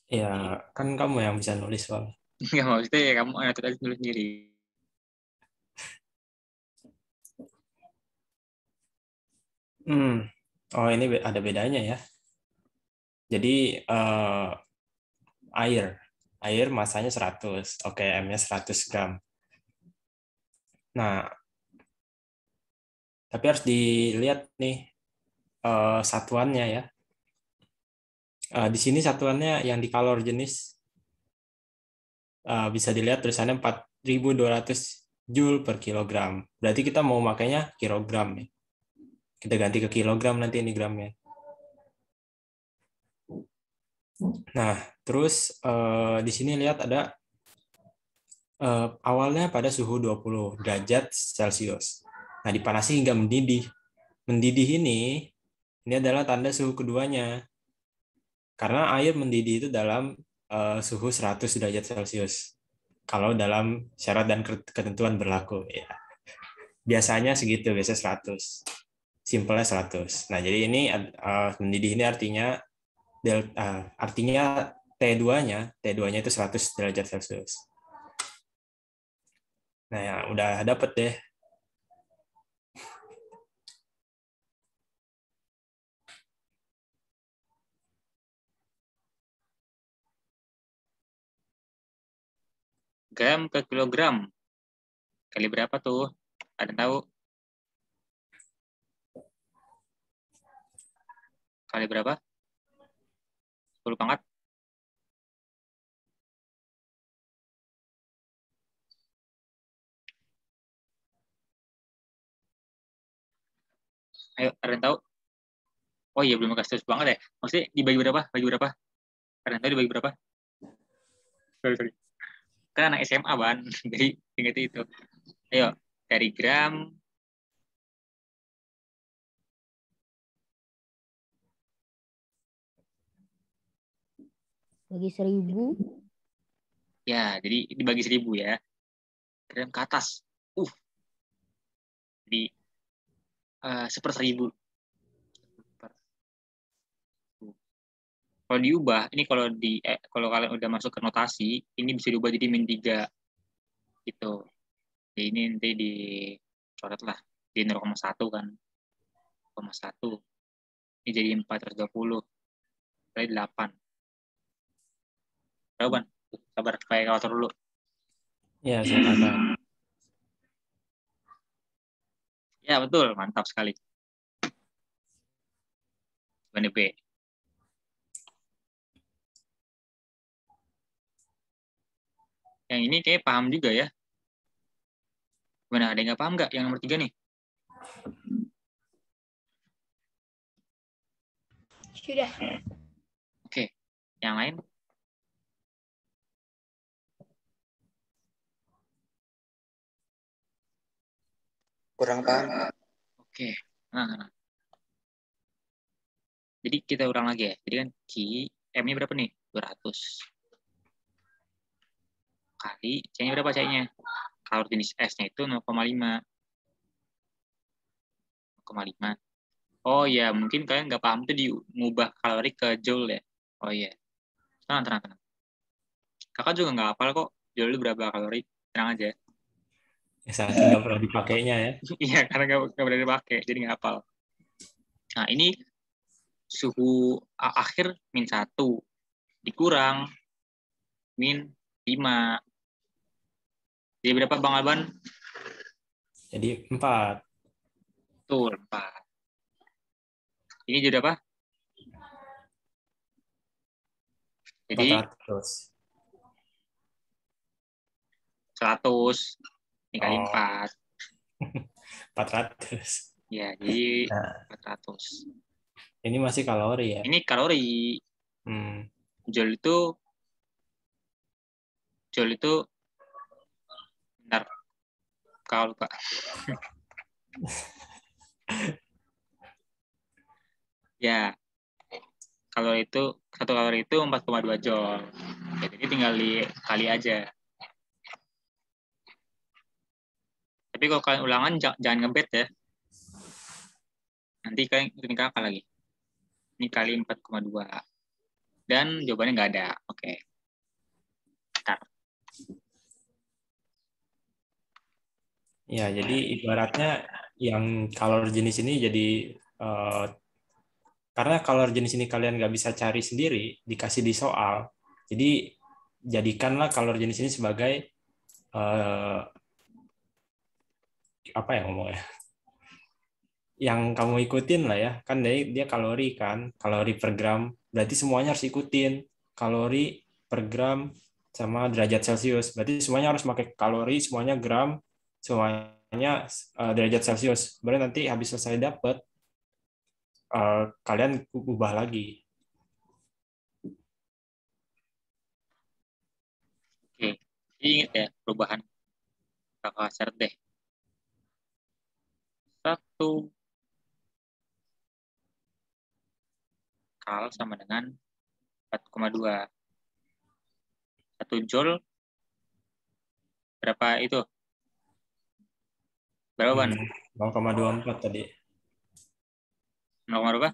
Ya, kan kamu yang bisa nulis soalnya. Nggak, maksudnya ya kamu ngatur aja dulu sendiri. Oh, ini ada bedanya ya. Jadi air masanya 100. Oke, M-nya 100 gram. Nah, tapi harus dilihat nih satuannya ya. Di sini satuannya yang di kalor jenis bisa dilihat tulisannya 4.200 Joule per kilogram. Berarti kita mau makainya kilogram ya. Kita ganti ke kilogram nanti ini gramnya. Nah, terus di sini lihat ada awalnya pada suhu 20 derajat Celcius. Nah, dipanasi hingga mendidih. Mendidih ini adalah tanda suhu keduanya. Karena air mendidih itu dalam suhu 100 derajat Celcius. Kalau dalam syarat dan ketentuan berlaku. Ya. Biasanya segitu, biasa 100. Simpelnya 100. Nah, jadi ini mendidih ini artinya T2-nya itu 100 derajat Celcius. Nah, ya udah dapet deh. Gram ke kilogram. Kali berapa tuh? Ada tahu? Kali berapa? 10 pangkat? Ayo, ada yang tahu? Oh iya, belum kasih tahu banget ya. Maksudnya dibagi berapa? Bagi berapa? Ada yang tahu dibagi berapa? Sorry. Kan anak SMA, Ban. Jadi ingat itu. Ayo, dari gram bagi 1.000. ya, jadi dibagi 1.000 ya. Gram ke atas. Jadi 1/1000. Kalau diubah, ini kalau kalian udah masuk ke notasi, ini bisa diubah jadi -3 gitu. Jadi ini nanti dicoret lah di 0,1 kan. 0,1. Ini jadi 420. Kali 8. Berapa, Ban? Sabar, kayak kalkulator dulu. Ya, silakan. Ya, betul. Mantap sekali. Jawabannya B. Yang ini kayak paham juga ya. Gimana, ada yang nggak paham nggak yang nomor 3 nih? Sudah. Oke. Yang lain? Kurang paham. Oke. Nah. Jadi kita ulang lagi ya. Jadi kan M-nya berapa nih? 200. Kali C-nya berapa C-nya? Kalor jenis S-nya itu 0,5. 0,5. Oh iya, mungkin kalian nggak paham tuh diubah kalori ke joule ya. Oh iya. Tenang. Kakak juga nggak hafal kok joule berapa kalori. Tenang aja. Saking nggak pernah dipakainya ya. Iya, karena nggak pernah dipakai, jadi nggak hafal. Nah, ini suhu akhir -1 dikurang -5. Jadi berapa Bang Alban? Jadi 4. Betul, 4. Ini jadi apa? Jadi 400. 100 dikali Oh. 4. 400. Ya, jadi Nah, 400. ini masih kalori ya. Ini kalori. Joule itu bentar. Kalau lupa. Ya, kalori itu 1 kalori itu 4,2 joule. Ya, jadi tinggal dikali aja. Tapi kalau kalian ulangan jangan ngebet ya. Nanti kalian hitung apa lagi? Ini kali 4,2. Dan jawabannya nggak ada. Oke. Bentar. Ya, jadi ibaratnya yang kalori jenis ini jadi karena kalori jenis ini kalian nggak bisa cari sendiri, dikasih di soal. Jadi jadikanlah kalori jenis ini sebagai apa ya ngomongnya? Yang kamu ikutin lah ya. Kan dia kalori kan, kalori per gram. Berarti semuanya harus ikutin kalori per gram sama derajat Celcius. Berarti semuanya harus pakai kalori, semuanya gram, semuanya derajat Celcius. Berarti nanti habis selesai dapat kalian ubah lagi. Oke. Ingat ya perubahan. Kakak syarat deh. 1 kal sama dengan 4,2. 1 joule berapa itu? Berapa, Ban? 0,24 tadi. 0, berapa?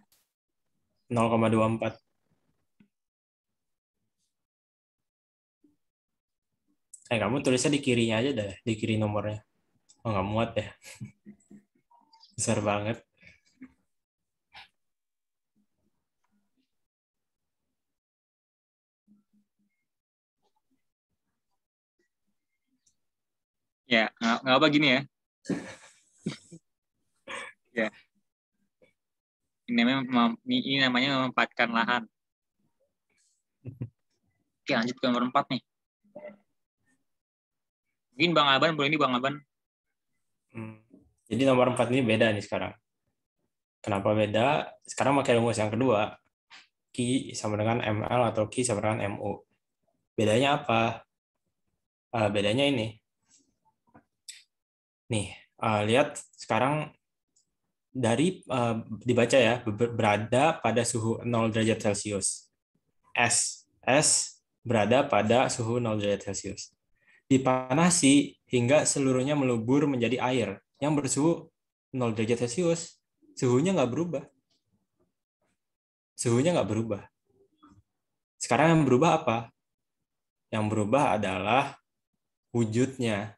0,24. Kamu tulisnya di kirinya aja deh, di kiri nomornya. Oh, nggak muat ya. Besar banget. Ya, nggak apa gini ya. Ya. Ini namanya memanfaatkan lahan. Oke, lanjut ke nomor 4 nih. Mungkin Bang Alban, boleh ini Bang Alban. Jadi nomor 4 ini beda nih sekarang. Kenapa beda? Sekarang pakai rumus yang kedua. Q sama dengan ML atau Q sama dengan MU. Bedanya apa? Bedanya ini. Nih, lihat sekarang dari dibaca ya, berada pada suhu 0 derajat Celcius. S berada pada suhu 0 derajat Celcius. Dipanasi hingga seluruhnya melebur menjadi air yang bersuhu 0 derajat Celcius. Suhunya nggak berubah. Suhunya nggak berubah. Sekarang yang berubah apa? Yang berubah adalah wujudnya.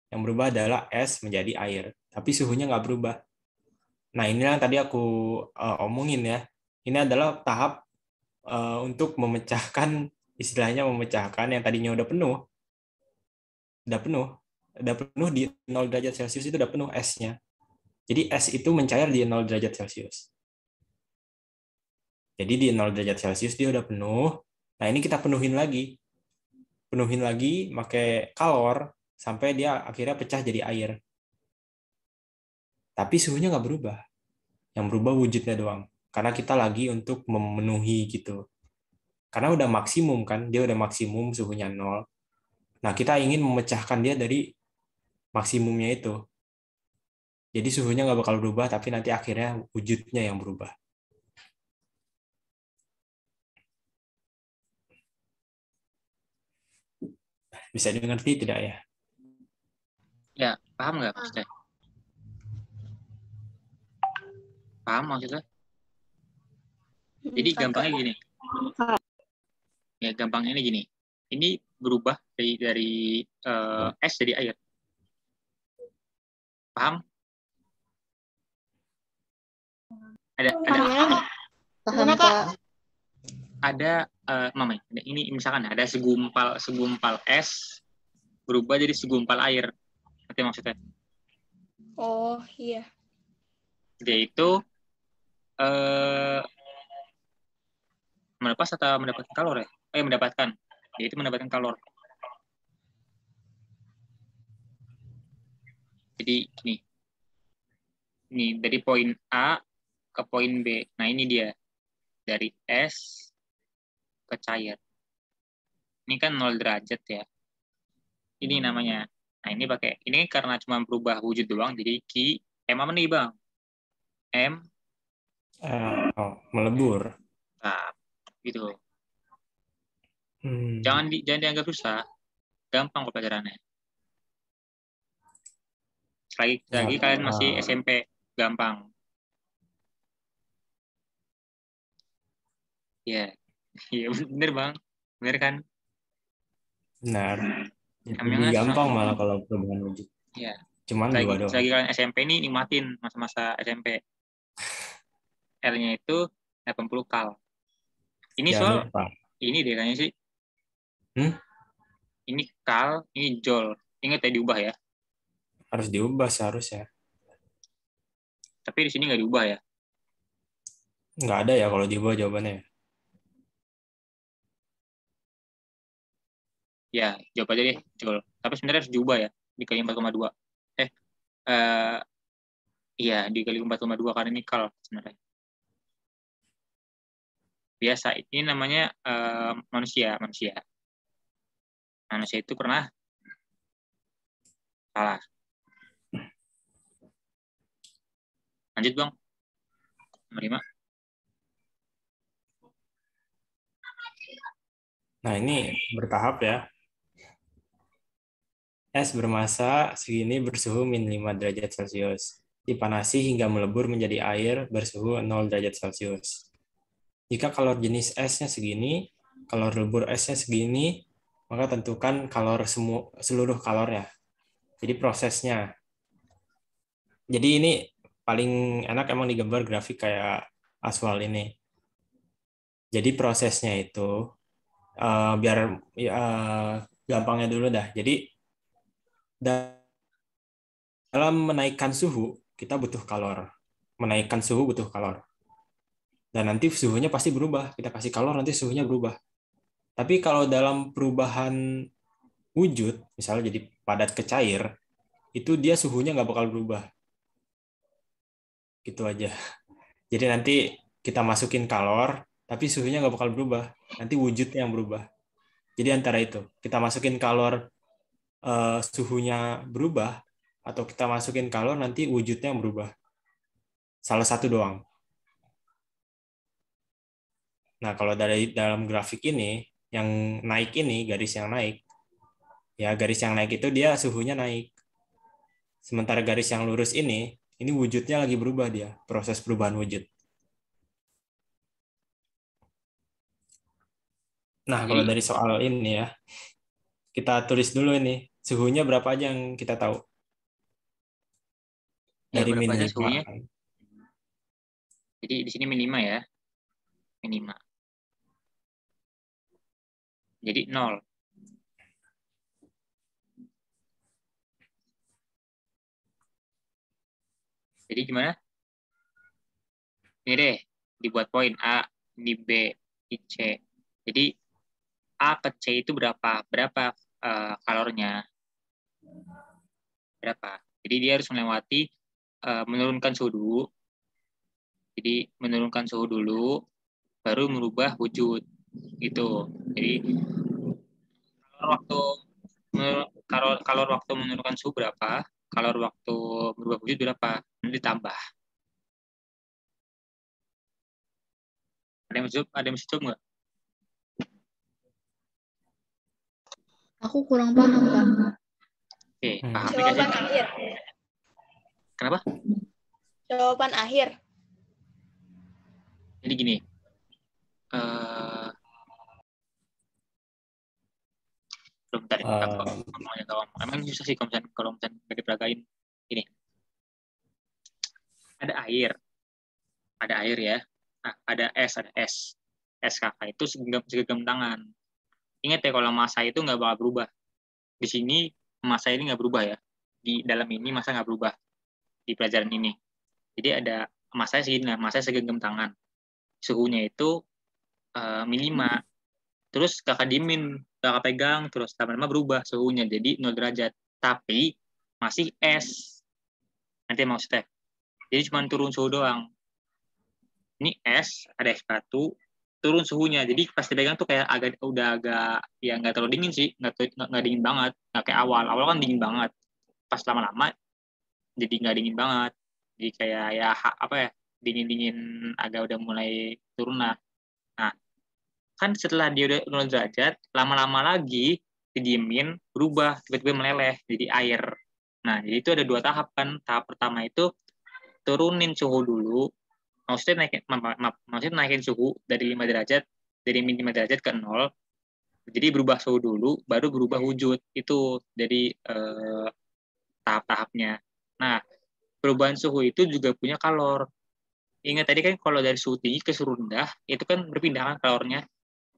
Yang berubah adalah es menjadi air. Tapi suhunya nggak berubah. Nah, inilah yang tadi aku omongin ya. Ini adalah tahap untuk memecahkan, istilahnya memecahkan yang tadinya udah penuh. Udah penuh di 0 derajat Celcius itu udah penuh esnya. Jadi es itu mencair di 0 derajat Celcius. Jadi di 0 derajat Celcius dia udah penuh. Nah, ini kita penuhin lagi. Penuhin lagi pakai kalor sampai dia akhirnya pecah jadi air. Tapi suhunya nggak berubah. Yang berubah wujudnya doang. Karena kita lagi untuk memenuhi gitu. Karena udah maksimum kan, dia udah maksimum suhunya 0. Nah, kita ingin memecahkan dia dari maksimumnya itu. Jadi suhunya nggak bakal berubah, tapi nanti akhirnya wujudnya yang berubah. Bisa dimengerti tidak ya? Ya, paham nggak maksudnya? Paham maksudnya? Jadi gampangnya gini. Ya, gampangnya ini gini. ini berubah dari es jadi air. Paham? Ada Gimana, Kak? ada Mama, ini misalkan ada segumpal es berubah jadi segumpal air. Ngerti maksudnya? Oh, iya. Dia itu melepas atau mendapatkan kalor ya? Mendapatkan. Dia itu mendapatkan kalor. Jadi ini dari poin A ke poin B. Nah ini dia dari es ke cair. Ini kan 0 derajat ya. Ini namanya. Nah ini karena cuma berubah wujud doang. Jadi M apa nih bang? M. Melebur. Nah, gitu. Hmm. Jangan dianggap susah. Gampang kok pelajarannya. Lagi kalian masih SMP, gampang. Ya, iya bener bang, bener kan? Benar. Emangnya Lebih gampang malah kalau perubahan wujud. Iya. Cuman Lagi dua doang. kalian SMP nih nikmatin masa-masa SMP. R-nya itu 80 kal. Ini Jangan soal lupa. ini deh kayaknya sih. Ini kal, ini joule. Ingat ya diubah ya. Harus diubah seharusnya. Tapi di sini nggak diubah ya. Nggak ada ya kalau diubah jawabannya. Ya, jawab aja deh, joule. Tapi sebenarnya harus diubah ya, dikali 4,2. Iya, dikali 4,2 karena ini kal sebenarnya. Biasa, ini namanya manusia. Manusia itu pernah salah. Lanjut bang. Nomor 5. Nah ini bertahap ya. Es bermasa segini bersuhu min 5 derajat Celcius. Dipanasi hingga melebur menjadi air bersuhu 0 derajat Celcius. Jika kalor jenis esnya segini, kalor lebur esnya segini, maka tentukan kalor seluruh kalornya. Jadi prosesnya. Jadi ini paling enak emang digambar grafik kayak aspal ini. Jadi prosesnya itu biar gampangnya dulu dah. Jadi dalam menaikkan suhu kita butuh kalor. Menaikkan suhu butuh kalor. Dan nanti suhunya pasti berubah. Kita kasih kalor nanti suhunya berubah. Tapi kalau dalam perubahan wujud, misalnya jadi padat ke cair, itu dia suhunya nggak bakal berubah. Gitu aja. Jadi nanti kita masukin kalor, tapi suhunya nggak bakal berubah. Nanti wujudnya yang berubah. Jadi antara itu, kita masukin kalor, suhunya berubah, atau kita masukin kalor, nanti wujudnya yang berubah. Salah satu doang. Nah, kalau dari dalam grafik ini, yang naik ini, garis yang naik, ya garis yang naik itu dia suhunya naik. Sementara garis yang lurus ini wujudnya lagi berubah dia, proses perubahan wujud. Nah, kalau dari soal ini ya, kita tulis dulu ini, suhunya berapa aja yang kita tahu? Dari berapa aja min 5. suhunya? Jadi di sini min 5 ya. Min 5. Jadi 0. Jadi gimana? Ini deh, dibuat poin A, di B, di C. Jadi A ke C itu berapa kalornya? Berapa? Jadi dia harus melewati menurunkan suhu dulu. Jadi menurunkan suhu dulu, baru merubah wujud. Gitu. Jadi kalor waktu menurunkan suhu berapa? Kalor waktu berubah wujud berapa? Ini ditambah. Ada yang bisa coba nggak? Aku kurang paham, Pak. Oke, paham ya Jawaban sih? akhir. Kenapa? Jawaban akhir. Jadi gini, Bentar, Um, ngomongnya kalau emang susah sih kalau misalnya nggak diperagain. Ini ada air ya. Nah, ada es. Es kakak itu segenggam tangan. Ingat ya kalau massa itu nggak bakal berubah. Di sini massa ini nggak berubah ya. Di dalam ini massa nggak berubah di pelajaran ini. Jadi ada massa segini, massa segenggam tangan. Suhunya itu -5. Terus kakak diemin, kakak pegang, terus lama-lama berubah suhunya jadi 0 derajat. Tapi masih es. Nanti maksudnya. Jadi cuma turun suhu doang. Ini es, ada es batu, turun suhunya. Jadi pas dipegang tuh kayak udah agak ya nggak terlalu dingin sih, nggak dingin banget, nggak kayak awal. Awal kan dingin banget. Pas lama-lama jadi nggak dingin banget. Jadi kayak ya apa ya dingin-dingin agak udah mulai turun lah. Nah, kan setelah dia udah 0 derajat, lama-lama lagi didiemin, berubah, tiba-tiba meleleh jadi air. Nah, jadi itu ada 2 tahap kan. Tahap pertama itu turunin suhu dulu, maksudnya naikin suhu dari 5 derajat, dari min 5 derajat ke 0, jadi berubah suhu dulu, baru berubah wujud. Itu jadi tahap-tahapnya. Nah, perubahan suhu itu juga punya kalor. Ingat tadi kan kalau dari suhu tinggi ke suhu rendah, itu kan berpindah kan kalornya.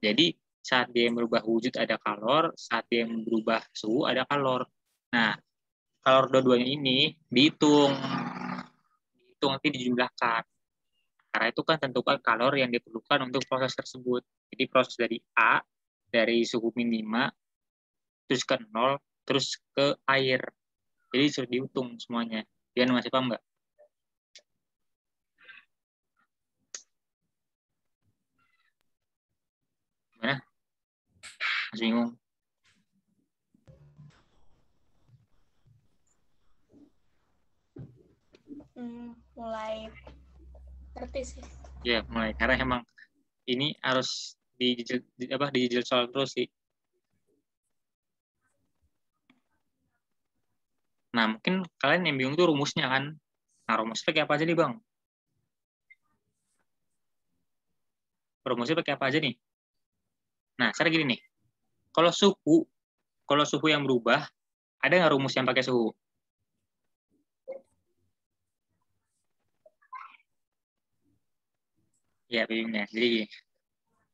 Jadi saat dia merubah wujud ada kalor, saat dia berubah suhu ada kalor. Nah, kalor dua-duanya ini dihitung nanti dijumlahkan. Karena itu kan tentukan kalor yang diperlukan untuk proses tersebut. Jadi proses dari suhu -5, terus ke 0, terus ke air. Jadi sudah dihitung semuanya. Dia masih paham nggak? Gimana? Masih bingung? Mulai ngerti sih. Ya, mulai. Karena emang ini harus dijajal soal terus sih. Nah, mungkin kalian yang bingung tuh rumusnya kan. Nah, rumusnya pakai apa aja nih, Bang? Rumusnya pakai apa aja nih? Nah, sekarang gini nih. Kalau suhu yang berubah, ada nggak rumus yang pakai suhu? Ya, bingungnya. Jadi,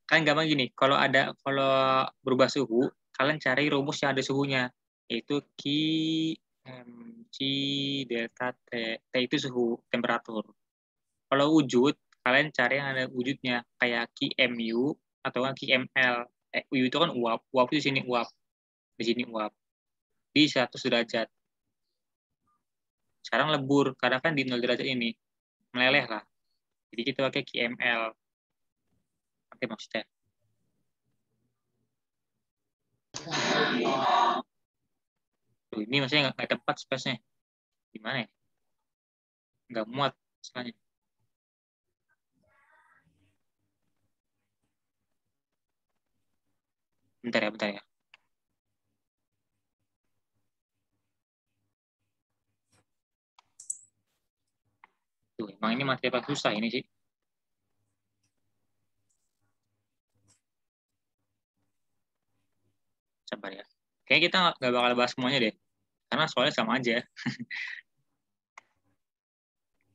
kan gampang gini. Kalau berubah suhu, kalian cari rumus yang ada suhunya. Yaitu Mc delta T. T itu suhu, temperatur. Kalau wujud, kalian cari yang ada wujudnya. Kayak Mu atau Ml. U itu kan uap. Uap itu di sini uap. Di sini uap. Di 100 derajat. Sekarang lebur, karena kan di 0 derajat ini. Meleleh lah. Jadi kita pakai QML. Oke, maksudnya. Tuh, ini maksudnya nggak tepat space-nya. Gimana ya? Nggak muat misalnya. Bentar ya. Tuh, emang ini materi apa susah ini sih. Sabar ya. Kayaknya kita nggak bakal bahas semuanya deh. Karena soalnya sama aja.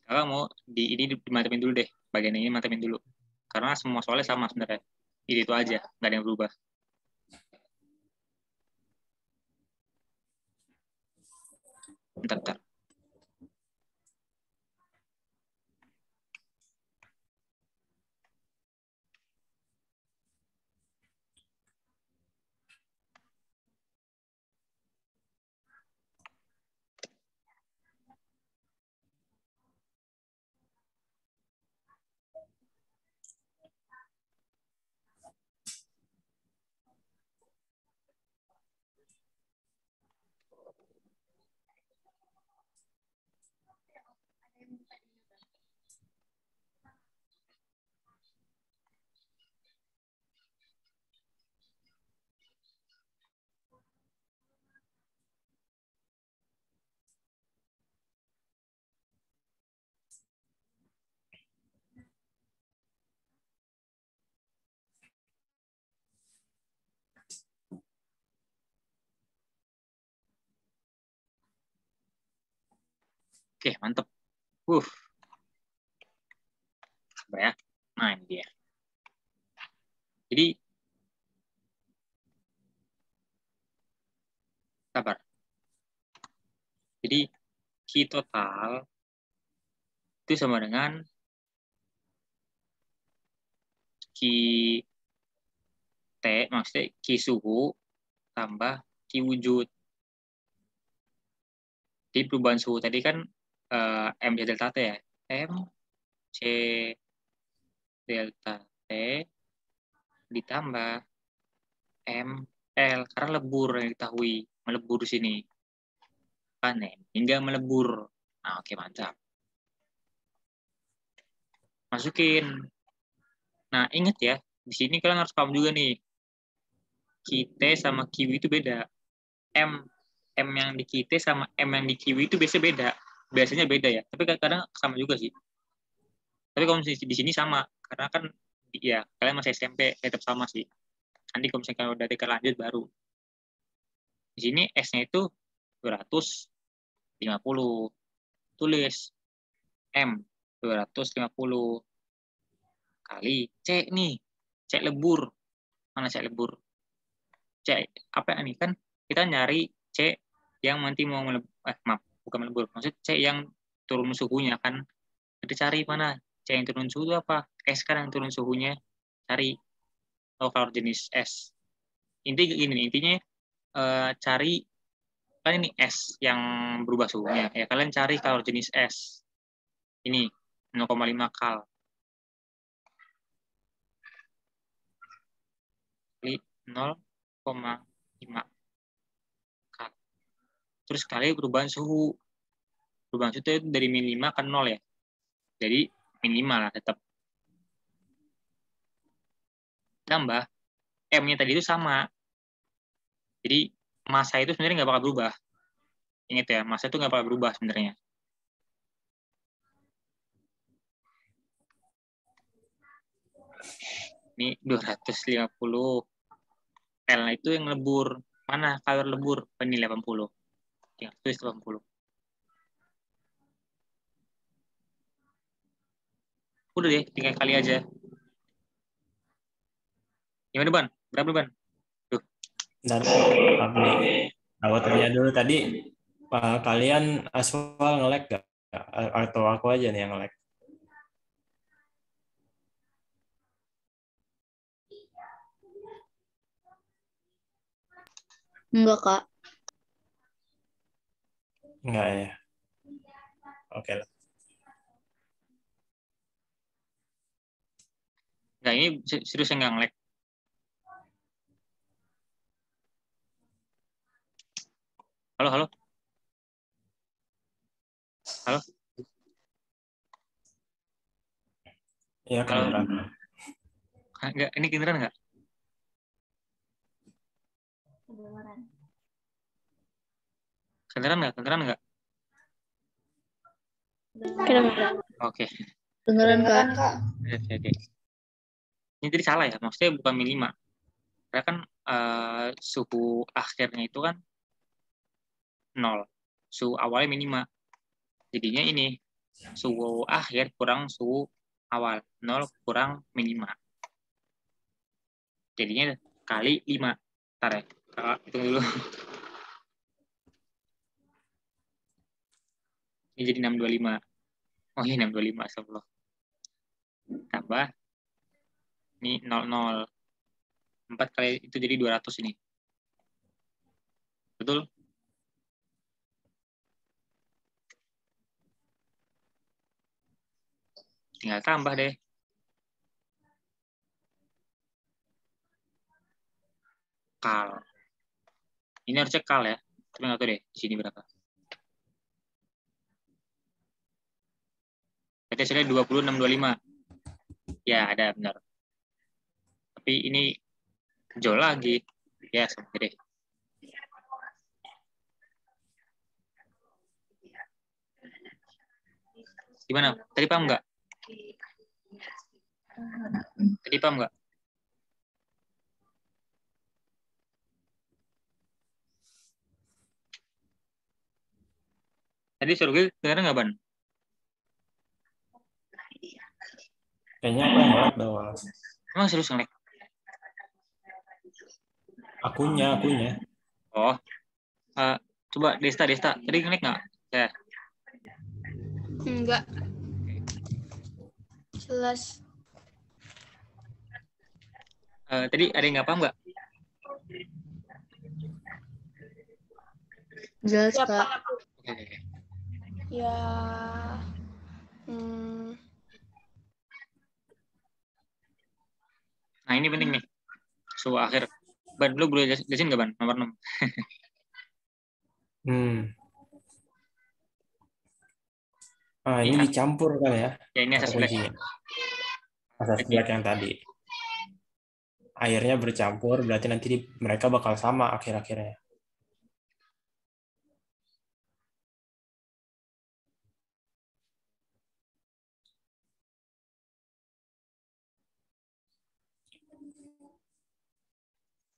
Kakak mau ini dimatemin dulu deh. Bagian ini matemin dulu. Karena semua soalnya sama sebenarnya. Itu aja, nggak ada yang berubah. Bentar. Oke, mantep. Sabar ya. Nah, ini dia. Jadi, sabar. Jadi, Q total itu sama dengan Q T, maksudnya Q suhu tambah Q wujud. Jadi perubahan suhu tadi kan M C delta T ya. M C delta T ditambah M L, karena lebur yang diketahui. Melebur di sini. Panen hingga melebur. Nah, oke, mantap. Masukin. Nah, ingat ya, di sini kalian harus paham juga nih. QT sama QW itu beda. M yang di QT sama M yang di QW itu biasanya beda. Biasanya beda ya, tapi kadang sama juga sih. Tapi kalau di sini sama, karena kan ya kalian masih SMP tetap sama sih. Nanti kalau misalnya udah tingkat lanjut baru. Di sini S-nya itu 250. Tulis M 250 kali C nih. C lebur. Mana C lebur? C apa ini kan kita nyari C yang nanti mau maaf, bukan melebur. Maksud C yang turun suhunya kan. Kita cari mana C yang turun suhu itu apa? S kan yang turun suhunya. Cari kalau jenis S. Intinya cari kan ini S yang berubah suhunya. Ya kalian cari kalau jenis S. Ini 0,5 kal. Kali 0,5 kal. Terus kali perubahan suhu. Perubahan suhu itu dari min 5 ke 0 ya. Jadi min 5 lah tetap. Tambah M-nya tadi itu sama. Jadi massa itu sebenarnya nggak bakal berubah. Ingat ya, massa itu nggak bakal berubah sebenarnya. Ini 250. L itu yang lebur. Mana kalor lebur? Ini 80. Tinggal tulis 80. Udah deh, tinggal kali aja. Gimana, Ban? Berapa, Ban? Tuh. Dan awal tanya dulu tadi, kalian Aswal nge-lag gak? Atau aku aja nih yang nge-lag? Enggak, Kak. Enggak ya. Oke lah. Enggak, ini serius enggak nge-lag. Halo, halo. Halo. Iya, kedengeran. Enggak, ini kedengeran enggak? Kedengeran enggak? Kedengeran enggak? Kedengeran. Oke. Kedengeran, Kak. Oke. Ini tadi salah ya, maksudnya bukan min 5. Karena kan suhu akhirnya itu kan 0. Suhu awalnya min 5. Jadinya ini, suhu akhir kurang suhu awal. 0 kurang min 5. Jadinya kali 5. Ntar ya, hitung dulu. Ini jadi 625. Oh iya, 625, astagfirullah. Tambah, ini 00. 4 kali itu jadi 200 ini. Betul? Tinggal tambah deh. Kal. Ini harusnya kal ya. Tapi nggak tahu deh, di sini berapa. Berarti hasilnya 2625. Ya, ada benar. Tapi ini jauh lagi. Ya, sama deh. Gimana? Tadi paham nggak? Tadi paham nggak? Tadi suara gue kedengeran nggak, Ban? Kayaknya aku yang nge-lag doang. Emang serius nge-lag? Akunya. Oh, coba Desta. Tadi nge-lag nggak? Ya. Enggak. Jelas. Tadi ada yang nggak paham nggak? Jelas, Ya, Kak. Pak. Oke. Ya. Hmm, Nah, ini penting nih. Suhu akhir. Ban, lu boleh jelasin nggak, Ban? Nomor 6. Ini Iya. dicampur kan ya? Ya, ini Kata asas black. kuncinya. Asas black yang tadi. Airnya bercampur, berarti nanti mereka bakal sama akhir-akhirnya.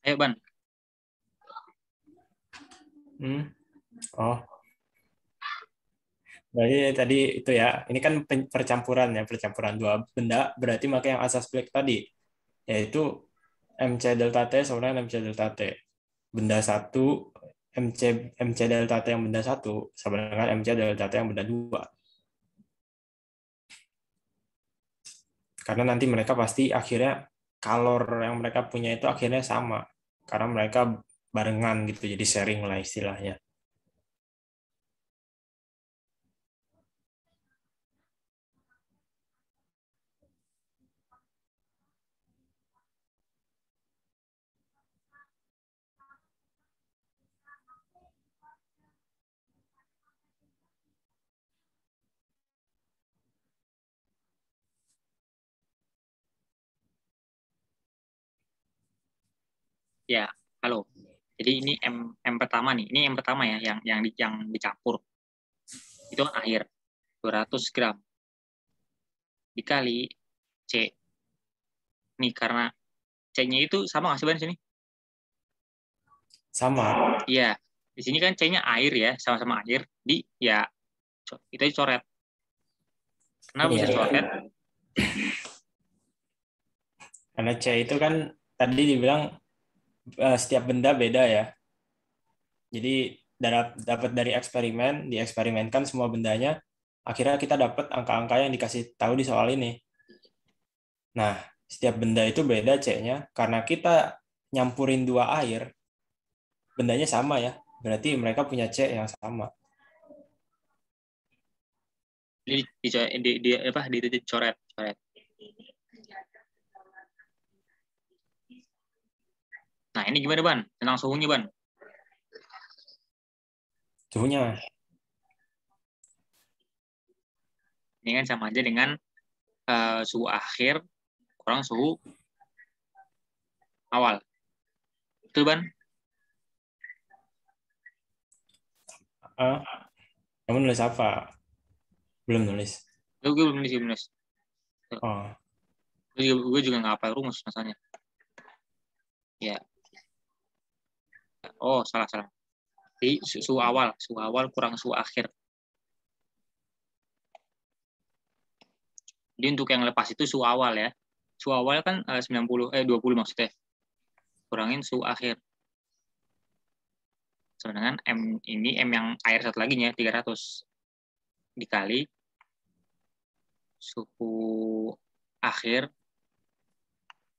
Ayo, Ban. Oh, berarti tadi itu ya. Ini kan percampuran ya, percampuran dua benda. Berarti maka yang asas black tadi, yaitu MC delta T sama dengan MC delta T. Benda satu, MC MC delta T yang benda satu sama dengan MC delta T yang benda dua. Karena nanti mereka pasti akhirnya kalor yang mereka punya itu akhirnya sama. Karena mereka barengan gitu, jadi sharing lah istilahnya. Ya, halo. Jadi ini M pertama nih. Ini M pertama ya, yang dicampur. Itu kan air 200 gram dikali C. Nih karena C-nya itu sama nggak sih, Ban, sini? Sama. Iya. Di sini kan C-nya air ya, sama-sama air. Ya itu coret. Kenapa bisa Iya. coret? Karena C itu kan tadi dibilang setiap benda beda ya. Jadi dapat dari eksperimen, dieksperimenkan semua bendanya, akhirnya kita dapat angka-angka yang dikasih tahu di soal ini. Nah, setiap benda itu beda C-nya, karena kita nyampurin dua air, bendanya sama ya, berarti mereka punya C yang sama. Jadi dicoret. Nah, ini gimana, Ban? Tentang suhunya, Ban? Suhunya, Ini kan sama aja dengan suhu akhir kurang suhu awal. Betul, Ban? kamu nulis apa? Belum nulis. Gue belum nulis. Oh, Gue juga nggak hafal rumus masalahnya. Ya. Oh, salah. Jadi suhu awal kurang suhu akhir. Jadi untuk yang lepas itu suhu awal ya. Suhu awal kan 20 maksudnya. Kurangin suhu akhir. Sama dengan M yang air satu lagi nya 300 dikali suhu akhir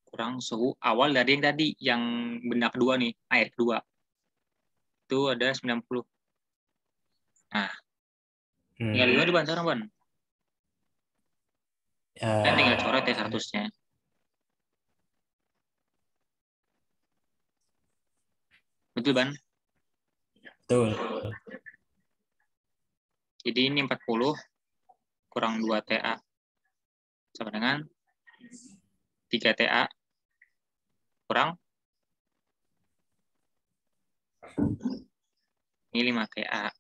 kurang suhu awal dari yang tadi, yang benda kedua nih, air kedua. Itu ada 90. Nah, tinggal gimana di Ban sekarang, Ban? Kan tinggal coret ya 100-nya. Betul, Ban? betul. Jadi ini 40 kurang 2 TA sama dengan 3 TA kurang ini 5 TA.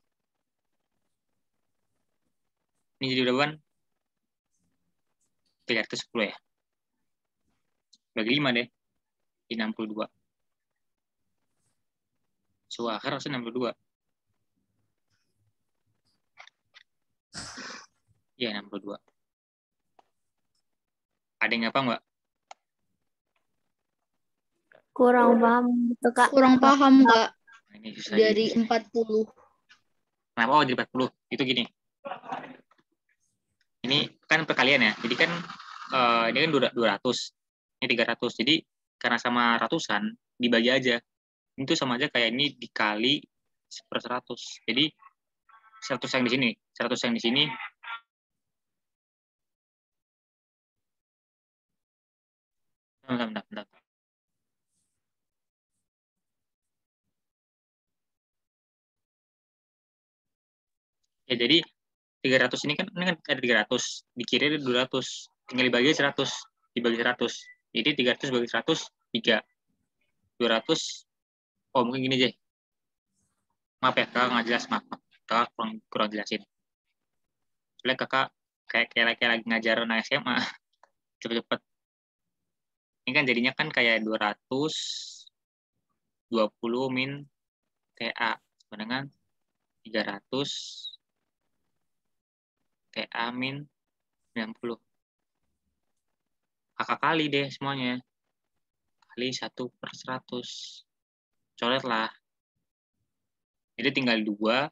Ini jadi berapa, Ban? 310 ya. Bagi 5 deh. Di 62. Suhu akhir harusnya 62. Iya, 62. Ada yang apa nggak? Kurang paham gitu, Kak. Kurang paham, Kak. Nah, ini susah Dari juga. 40. Kenapa? Oh, jadi 40. Itu gini. Ini kan perkalian ya. Jadi kan ini kan 200. Ini 300. Jadi karena sama ratusan, dibagi aja. Itu sama aja kayak ini dikali per 100. Jadi 100 yang di sini, 100 yang di sini. Bentar. Ya, jadi 300 ini kan ada 300, di kiri ada 200. Tinggal dibagi 100, dibagi 100. Jadi 300 bagi 100, 3. 200, oh mungkin gini aja. Maaf ya, kakak nggak jelas, maaf. Kakak kurang jelasin. Soalnya kakak kayak lagi ngajar anak SMA. Cepet-cepet. Ini kan jadinya kan kayak 220 min TA. Sama dengan 300 TA min 90. Kakak kali deh semuanya. Kali 1/100. Coret lah. Jadi tinggal 20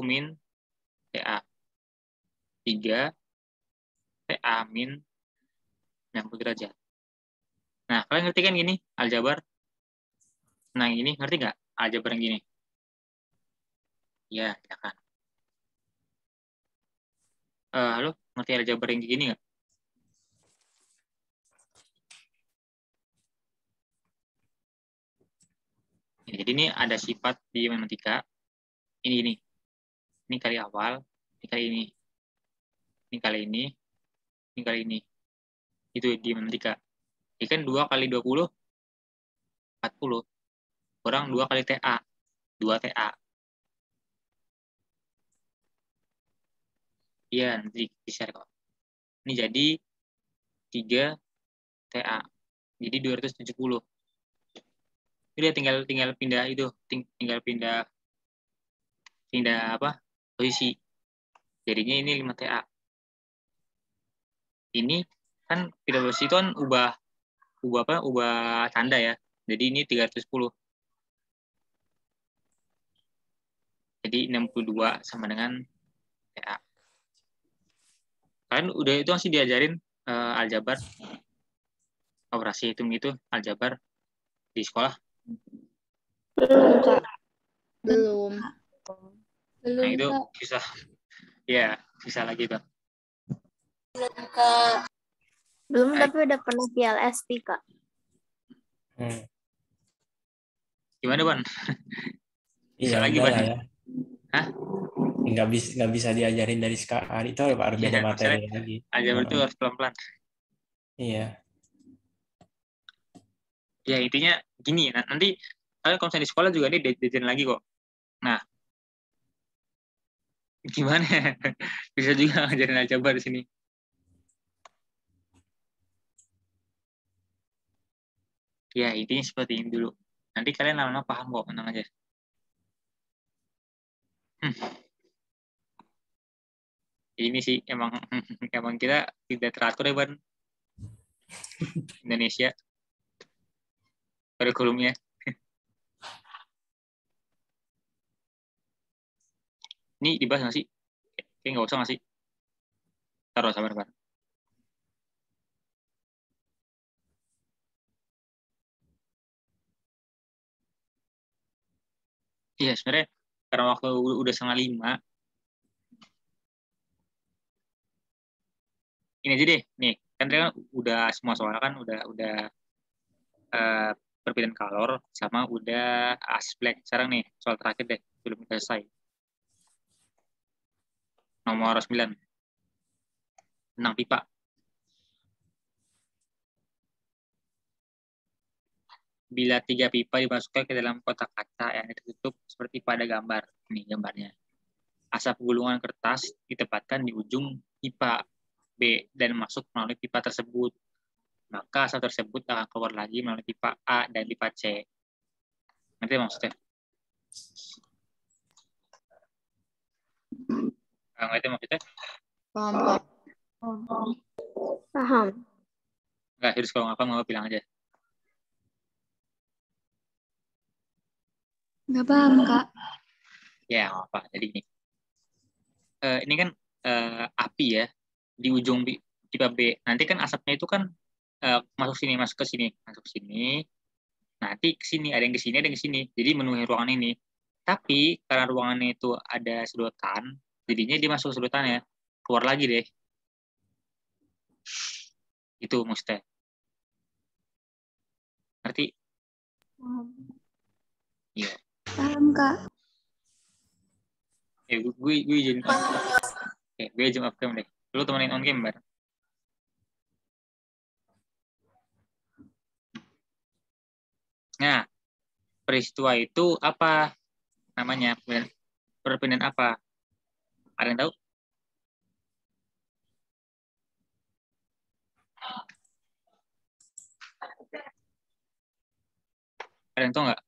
min TA. 3 TA min 90 derajat. Nah, kalian ngerti kan gini, aljabar? Nah, ini ngerti nggak? Aljabar yang gini. Ya, ya kan. Halo, ngerti aljabar yang gini nggak? Ya, jadi ini ada sifat di matematika. Ini. Ini kali awal, ini kali ini. Ini kali ini, ini kali ini. Itu di matematika. Ini kan 2 kali 20, 40. Kurang 2 kali TA. 2 TA. Iya, nanti di-share kok. Ini jadi 3 TA. Jadi 270. Udah tinggal pindah itu, tinggal pindah apa? Posisi. Jadinya ini 5 TA. Ini kan pindah posisi itu kan ubah tanda ya. Jadi ini 310. Jadi 62 sama dengan TA. Kalian udah itu masih diajarin aljabar, operasi hitung itu, aljabar di sekolah? Belum, Kak. Belum. Nah, itu bisa. Ya, bisa lagi, Bang. Belum, tapi udah pernah di LSP, Kak. Gimana, Ban? Bisa Iya, lagi, udah Ban? lah ya. Hah? Nggak bisa diajarin dari sekarang. Itu harus beda Iya, materi maksudnya lagi. aljabar itu harus pelan-pelan. Iya. Ya, intinya gini. Nanti kalian kalau misalnya di sekolah juga dia diajarin lagi kok. Nah, gimana? Bisa juga ngajarin aljabar di sini. Ya, intinya seperti ini dulu. Nanti kalian lama-lama paham kok, tenang aja. Ini sih emang kita tidak teratur ya, Ban. Indonesia kurikulumnya. Ini dibahas nggak sih? Kayaknya nggak usah nggak sih? Taruh, sabar. Iya, sebenarnya karena waktu udah 4:30, ini aja deh. Nih, kan tadi kan udah semua soal kan udah perbedaan kalor sama udah asplek. Sekarang nih soal terakhir deh, belum selesai. Nomor 9 tentang pipa. Bila 3 pipa dimasukkan ke dalam kotak kaca yang tertutup seperti pada gambar. Ini gambarnya. Asap gulungan kertas ditempatkan di ujung pipa B dan masuk melalui pipa tersebut. Maka asap tersebut akan keluar lagi melalui pipa A dan pipa C. Nanti maksudnya. Paham nggak itu maksudnya? Paham, Kak. Paham. Nggak, serius kalau nggak paham nggak bilang aja. Nggak paham, Kak. Ya, nggak apa. Jadi gini. Ini kan api ya di ujung pipa B. Nanti kan asapnya itu kan masuk sini, masuk ke sini, masuk sini. Nanti ke sini, ada yang ke sini, ada yang ke sini. Jadi memenuhi ruangan ini. Tapi karena ruangannya itu ada sedotan, jadinya dia masuk sedotannya, keluar lagi deh. Itu maksudnya. Ngerti? Iya. Paham, Kak. Gue izin on. Oke, gue izin off cam deh. Lu temenin on cam, Bar. Nah, peristiwa itu apa namanya? Perpindahan apa? Ada yang tahu? Ada yang tahu nggak?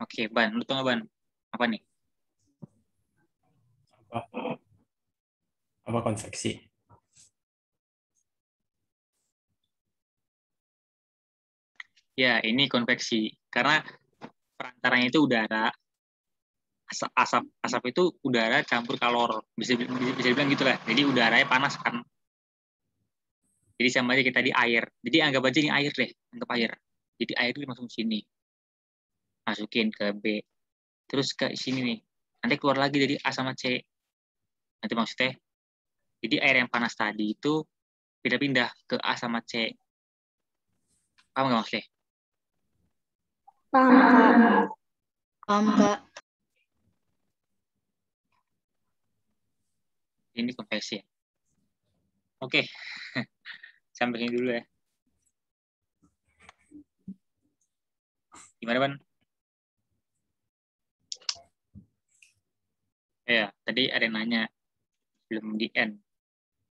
Oke, Ban. Lu tahu nggak, Ban? Apa nih? Apa konveksi? Ya, ini konveksi. Karena perantaranya itu udara. Asap itu udara campur kalor. Bisa dibilang gitu lah. Jadi udaranya panas kan. Jadi sama aja kita di air. Jadi anggap aja ini air deh. Anggap air. Jadi air itu langsung sini. Masukin ke B. Terus ke sini nih. Nanti keluar lagi dari A sama C. Nanti maksudnya. Jadi air yang panas tadi itu pindah-pindah ke A sama C. Paham nggak maksudnya? Paham, Kak. Paham, Kak. Ini konveksi ya. Oke. Sampai sini dulu ya. Gimana, Ban? Ya, tadi ada yang nanya belum di end.